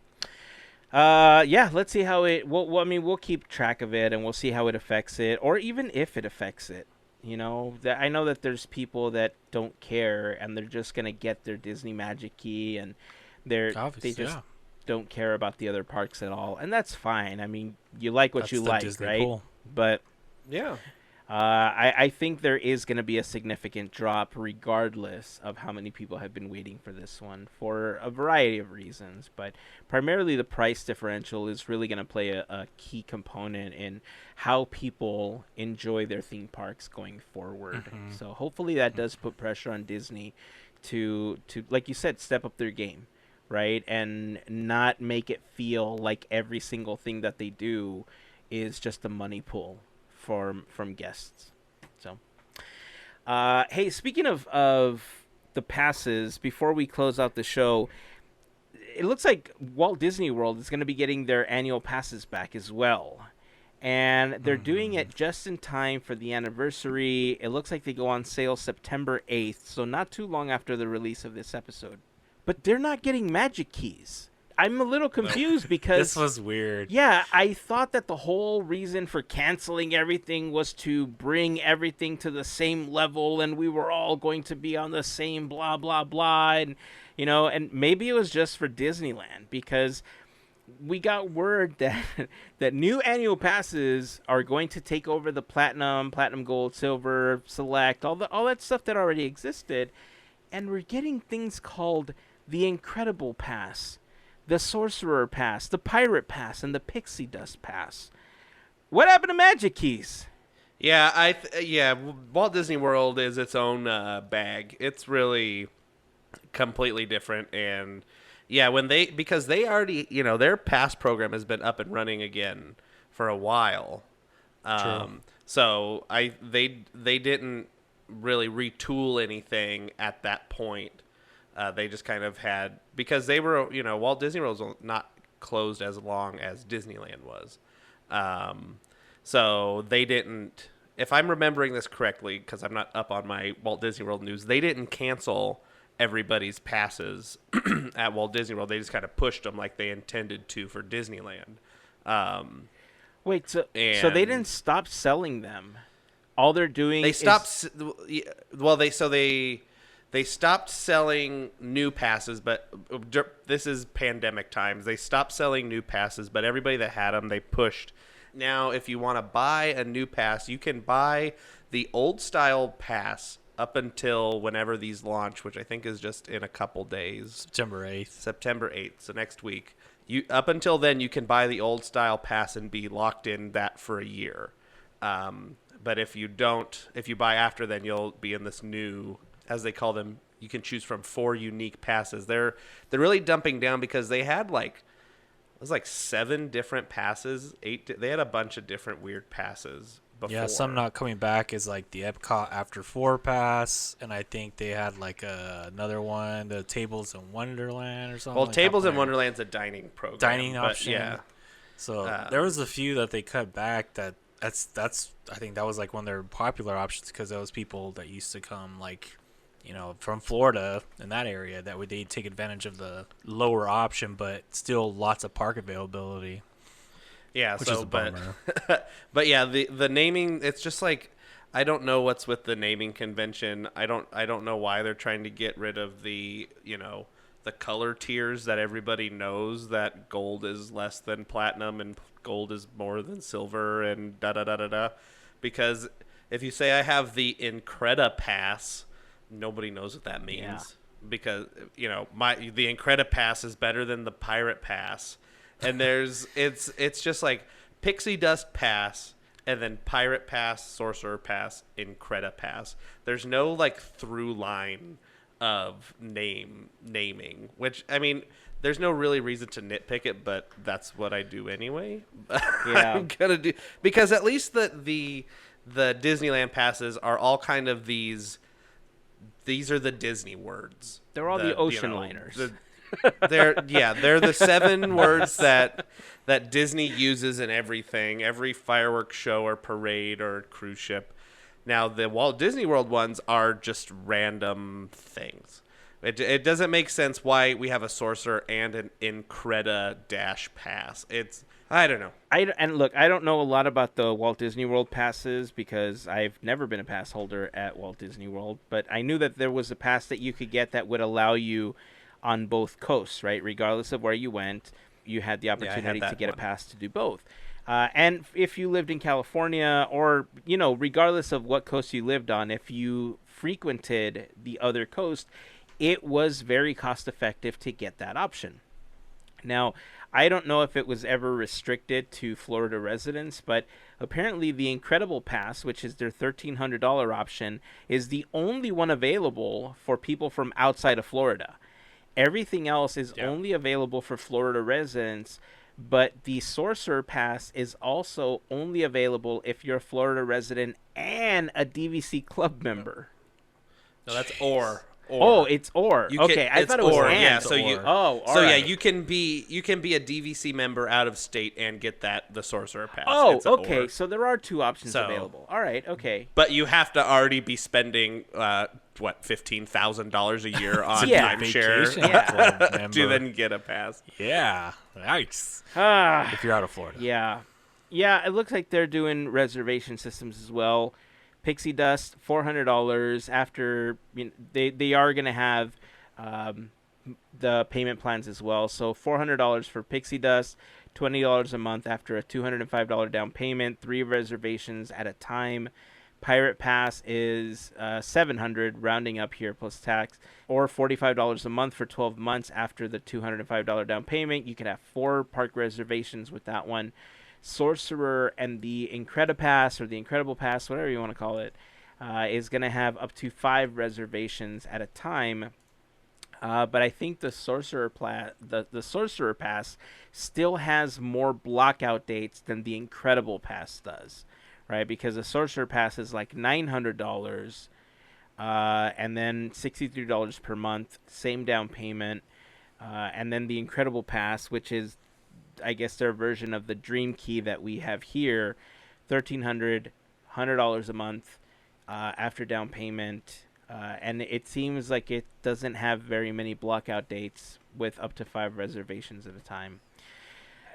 Let's see how it. We'll keep track of it and we'll see how it affects it, or even if it affects it. That I know that there's people that don't care and they're just gonna get their Disney Magic Key and they just don't care about the other parks at all, and that's fine. I mean, you like what That's you the like, Disney right? pool. But Yeah. I think there is going to be a significant drop regardless of how many people have been waiting for this one for a variety of reasons. But primarily the price differential is really going to play a key component in how people enjoy their theme parks going forward. So hopefully that does put pressure on Disney to like you said, step up their game, right? And not make it feel like every single thing that they do is just a money pool from guests. So hey, speaking of the passes, before we close out the show, it looks like Walt Disney World is going to be getting their annual passes back as well, and they're doing it just in time for the anniversary. It looks like they go on sale September 8th, so not too long after the release of this episode. But they're not getting Magic Keys. I'm a little confused because This was weird. Yeah, I thought that the whole reason for canceling everything was to bring everything to the same level and we were all going to be on the same blah, blah, blah. And, and maybe it was just for Disneyland because we got word that new annual passes are going to take over the platinum gold, silver, select, all that stuff that already existed. And we're getting things called the Incredible Pass, the Sorcerer Pass, the Pirate Pass, and the Pixie Dust Pass. What happened to Magic Keys? Yeah, Walt Disney World is its own bag. It's really completely different, and yeah, because they already, their pass program has been up and running again for a while. So they didn't really retool anything at that point. They just kind of had, because they were, Walt Disney World was not closed as long as Disneyland was. So they didn't, if I'm remembering this correctly, because I'm not up on my Walt Disney World news, they didn't cancel everybody's passes at Walt Disney World. They just kind of pushed them like they intended to for Disneyland. Wait, so they didn't stop selling them? All they're doing They stopped, They stopped selling new passes, but this is pandemic times. They stopped selling new passes, but everybody that had them, they pushed. Now, if you want to buy a new pass, you can buy the old style pass up until whenever these launch, which I think is just in a couple days. September 8th, so next week. Up until then, you can buy the old style pass and be locked in that for a year. But if you buy after then, you'll be in this new, as they call them, you can choose from 4 unique passes. They're really dumping down because they had it was 7 different passes, 8. They had a bunch of different weird passes, before. Yeah, some not coming back is like the Epcot After 4 pass, and I think they had like another one, the Tables in Wonderland or something. Well, like Tables that in Wonderland's a dining program. dining but option. Yeah. So there was a few that they cut back. That's I think that was like one of their popular options because those people that used to come like, from Florida in that area that would they take advantage of the lower option, but still lots of park availability. Yeah, which is a bummer. but yeah, the naming, it's just like, I don't know what's with the naming convention. I don't know why they're trying to get rid of the the color tiers that everybody knows that gold is less than platinum and gold is more than silver and da da da da da. Because if you say I have the Increda Pass, nobody knows what that means. Yeah. Because the Increda Pass is better than the Pirate Pass. And it's just like Pixie Dust Pass and then Pirate Pass, Sorcerer Pass, Increda Pass. There's no like through line of naming, which I mean, there's no really reason to nitpick it, but that's what I do anyway. Yeah. I'm gonna do because at least the Disneyland passes are all kind of these are the Disney words. They're all the ocean liners. They're the 7 words that Disney uses in everything, every fireworks show or parade or cruise ship. Now the Walt Disney World ones are just random things. It doesn't make sense why we have a Sorcerer and an Increda Dash Pass. I don't know. And look, I don't know a lot about the Walt Disney World passes because I've never been a pass holder at Walt Disney World, but I knew that there was a pass that you could get that would allow you on both coasts, right? Regardless of where you went, you had the opportunity to get a pass to do both. And if you lived in California or, regardless of what coast you lived on, if you frequented the other coast, it was very cost effective to get that option. Now, I don't know if it was ever restricted to Florida residents, but apparently the Incredible Pass, which is their $1,300 option, is the only one available for people from outside of Florida. Everything else is only available for Florida residents, but the Sorcerer Pass is also only available if you're a Florida resident and a DVC club member. No, that's or. Oh, it's or. Okay, I thought it was or. and. Yeah, so you. Oh, all so right. yeah, you can be a DVC member out of state and get the Sorcerer Pass. Oh, It's a okay. or. So there are 2 options available. All right. Okay. But you have to already be spending $15,000 a year on Yeah. timeshare to then get a pass. Yeah, nice. If you're out of Florida. Yeah. It looks like they're doing reservation systems as well. Pixie Dust, $400. After they are going to have the payment plans as well. So $400 for Pixie Dust, $20 a month after a $205 down payment, 3 reservations at a time. Pirate Pass is $700, rounding up here plus tax, or $45 a month for 12 months after the $205 down payment. You can have 4 park reservations with that one. Sorcerer and the Incredipass or the Incredible Pass, whatever you want to call it, is going to have up to 5 reservations at a time. But I think the Sorcerer Pass still has more blockout dates than the Incredible Pass does, right? Because the Sorcerer Pass is like $900, and then $63 per month, same down payment, and then the Incredible Pass, which is I guess their version of the Dream Key that we have here, $1,300, $100 a month after down payment, and it seems like it doesn't have very many blockout dates with up to 5 reservations at a time.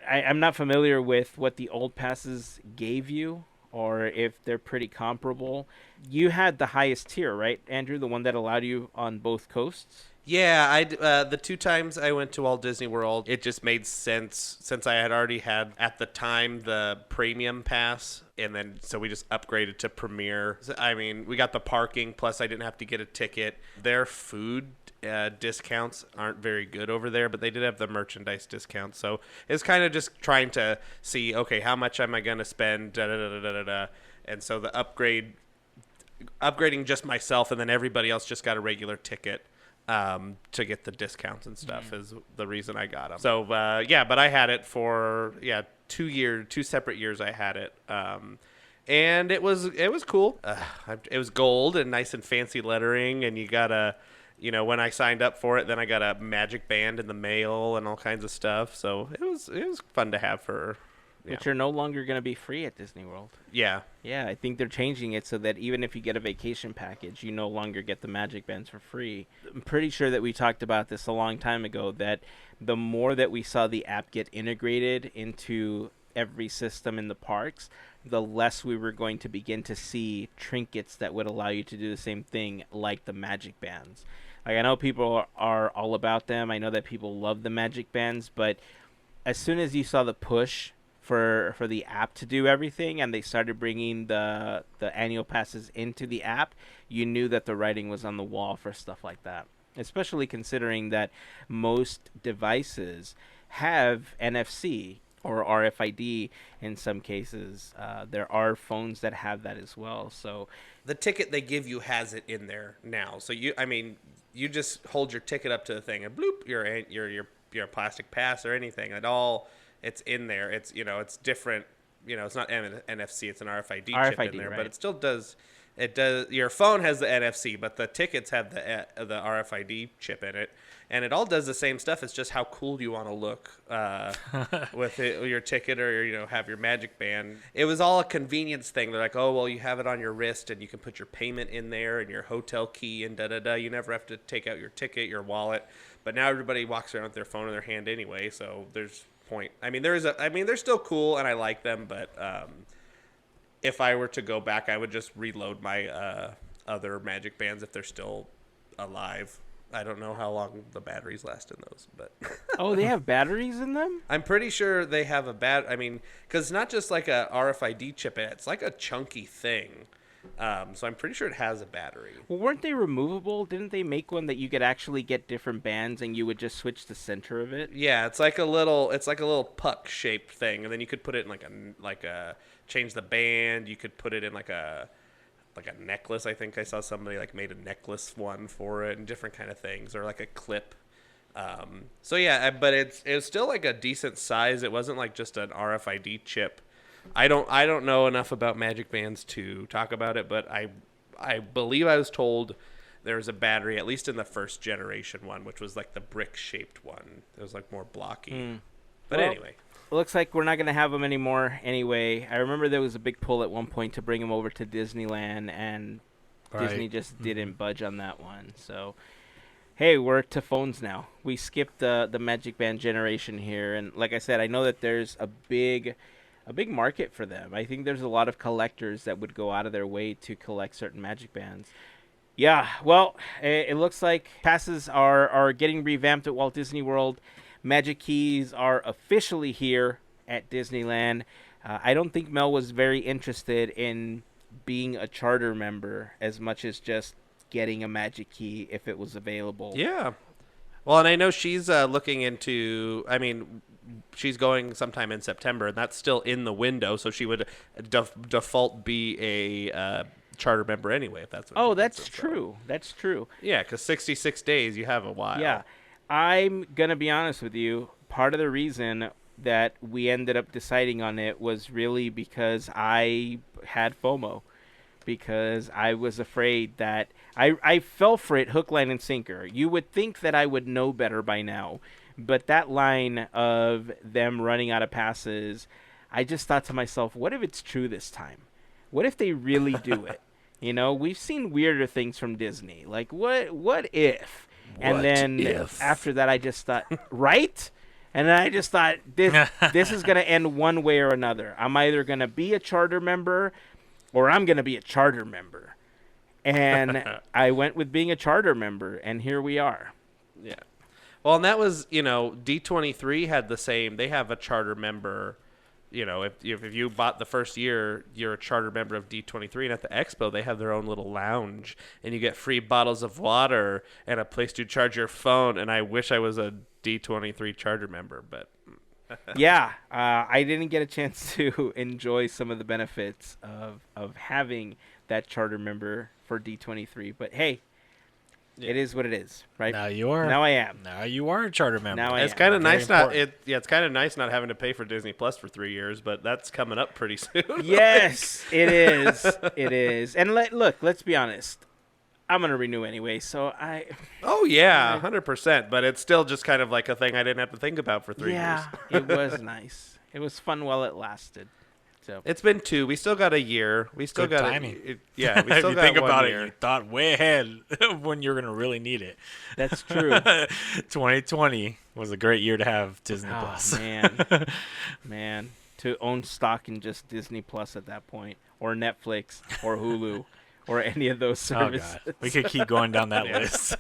I'm not familiar with what the old passes gave you or if they're pretty comparable. You had the highest tier, right, Andrew? The one that allowed you on both coasts? Yeah, the 2 times I went to Walt Disney World, it just made sense since I had already had, at the time, the premium pass, and then so we just upgraded to Premier. I mean, we got the parking, plus I didn't have to get a ticket. Their food discounts aren't very good over there, but they did have the merchandise discounts, so it's kind of just trying to see, okay, how much am I going to spend, and so the upgrading just myself, and then everybody else just got a regular ticket. To get the discounts and stuff is the reason I got them. So, but I had it for, 2 separate years I had it. and it was cool. It was gold and nice and fancy lettering, and you got a, when I signed up for it, then I got a magic band in the mail and all kinds of stuff. So it was fun to have for. Yeah. Which are no longer going to be free at Disney World. Yeah. Yeah, I think they're changing it so that even if you get a vacation package, you no longer get the magic bands for free. I'm pretty sure that we talked about this a long time ago, that the more that we saw the app get integrated into every system in the parks, the less we were going to begin to see trinkets that would allow you to do the same thing like the magic bands. Like, I know people are all about them. I know that people love the magic bands, but as soon as you saw the push for the app to do everything, and they started bringing the annual passes into the app, you knew that the writing was on the wall for stuff like that, especially considering that most devices have NFC or RFID in some cases. There are phones that have that as well. So the ticket they give you has it in there now. So you just hold your ticket up to the thing and bloop, your plastic pass or anything at all. It's in there. It's it's different. It's not NFC. It's an RFID chip in there, right. But it still does. It does. Your phone has the NFC, but the tickets have the RFID chip in it, and it all does the same stuff. It's just how cool do you want to look with your ticket, or have your magic band. It was all a convenience thing. They're like, oh well, you have it on your wrist, and you can put your payment in there, and your hotel key, and da. You never have to take out your ticket, your wallet. But now everybody walks around with their phone in their hand anyway, so there's point. They're still cool and I like them, but if I were to go back, I would just reload my other magic bands if they're still alive. I don't know how long the batteries last in those, but oh, they have batteries in them? I'm pretty sure they have because it's not just like a RFID chip, it's like a chunky thing. So I'm pretty sure it has a battery. Well, weren't they removable? Didn't they make one that you could actually get different bands and you would just switch the center of it? Yeah, it's like a little puck shaped thing, and then you could put it in change the band. You could put it in like a necklace. I think I saw somebody made a necklace one for it, and different kind of things, or like a clip. So yeah, but it was still like a decent size. It wasn't like just an RFID chip. I don't know enough about magic bands to talk about it, but I believe I was told there's a battery, at least in the first generation one, which was like the brick shaped one. It was like more blocky. But anyway, it looks like we're not going to have them anymore anyway. I remember there was a big pull at one point to bring them over to Disneyland, and Disney just didn't budge on that one. So hey, we're to phones now. We skipped the magic band generation here, and like I said, I know that there's a big market for them. I think there's a lot of collectors that would go out of their way to collect certain magic bands. Yeah, well, it looks like passes are getting revamped at Walt Disney World. Magic keys are officially here at Disneyland. I don't think Mel was very interested in being a charter member as much as just getting a magic key if it was available. Yeah. Well, and I know she's looking into, she's going sometime in September, and that's still in the window, so she would default be a charter member anyway, if that's what Oh, that's true. That's true. Yeah, because 66 days, you have a while. Yeah. I'm going to be honest with you. Part of the reason that we ended up deciding on it was really because I had FOMO. Because I was afraid that I fell for it hook, line, and sinker. You would think that I would know better by now. But that line of them running out of passes, I just thought to myself, what if it's true this time? What if they really do it? We've seen weirder things from Disney. Like, what if? And then after that, I just thought, right? And then I just thought, this is going to end one way or another. I'm either going to be a charter member or I'm going to be a charter member. And I went with being a charter member, and here we are. Yeah. Well, and that was, D23 had the same. They have a charter member. If you bought the first year, you're a charter member of D23. And at the expo, they have their own little lounge. And you get free bottles of water and a place to charge your phone. And I wish I was a D23 charter member, but... Yeah, I didn't get a chance to enjoy some of the benefits of having that charter member for D23. But hey, It is what it is, right? Now you are. Now I am. Now you are a charter member. Now I It's am. kind of Very nice not important. it's kind of nice not having to pay for Disney Plus for 3 years, but that's coming up pretty soon. Yes, it is. It is. And look, let's be honest. I'm gonna renew anyway, so Oh yeah, 100%. But it's still just kind of like a thing I didn't have to think about for 3 years. it was nice. It was fun while it lasted. So It's been 2. We still got a year. We still Good got timing. Yeah, we If still you got think 1 about year. it, you thought way ahead of when you're gonna really need it. that's true. 2020 was a great year to have Disney Oh Plus. man, to own stock in just Disney Plus at that point, or Netflix, or Hulu, or any of those Oh services. god, we could keep going down that list.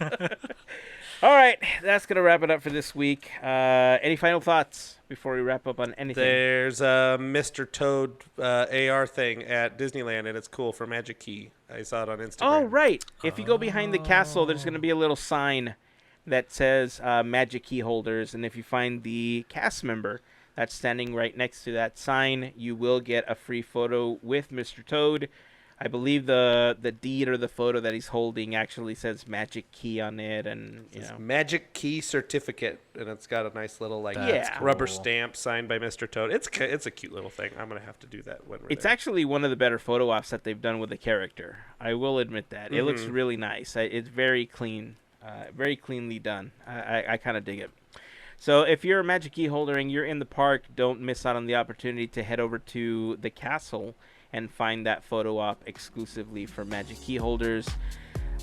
All right, that's gonna wrap it up for this week. Any final thoughts before we wrap up on anything? There's a Mr. Toad AR thing at Disneyland, and it's cool for Magic Key. I saw it on Instagram. Oh, right. If you go behind the castle, there's going to be a little sign that says Magic Key Holders. And if you find the cast member that's standing right next to that sign, you will get a free photo with Mr. Toad. I believe the deed or the photo that he's holding actually says Magic Key on it. And, you It's know. Magic Key Certificate, and it's got a nice little That's rubber cool. stamp signed by Mr. Toad. It's a cute little thing. I'm gonna have to do that when we're It's there. actually one of the better photo ops that they've done with the character. I will admit that. It looks really nice. It's very clean, very cleanly done. I kind of dig it. So if you're a Magic Key holder and you're in the park, don't miss out on the opportunity to head over to the castle and find that photo op exclusively for Magic Key holders.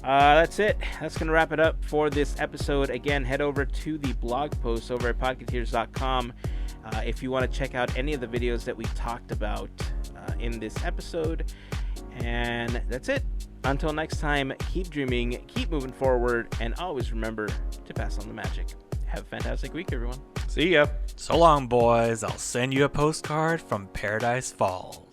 That's it. That's going to wrap it up for this episode. Again, head over to the blog post over at podketeers.com if you want to check out any of the videos that we talked about in this episode. And that's it. Until next time, keep dreaming, keep moving forward, and always remember to pass on the magic. Have a fantastic week, everyone. See ya. So long, boys. I'll send you a postcard from Paradise Falls.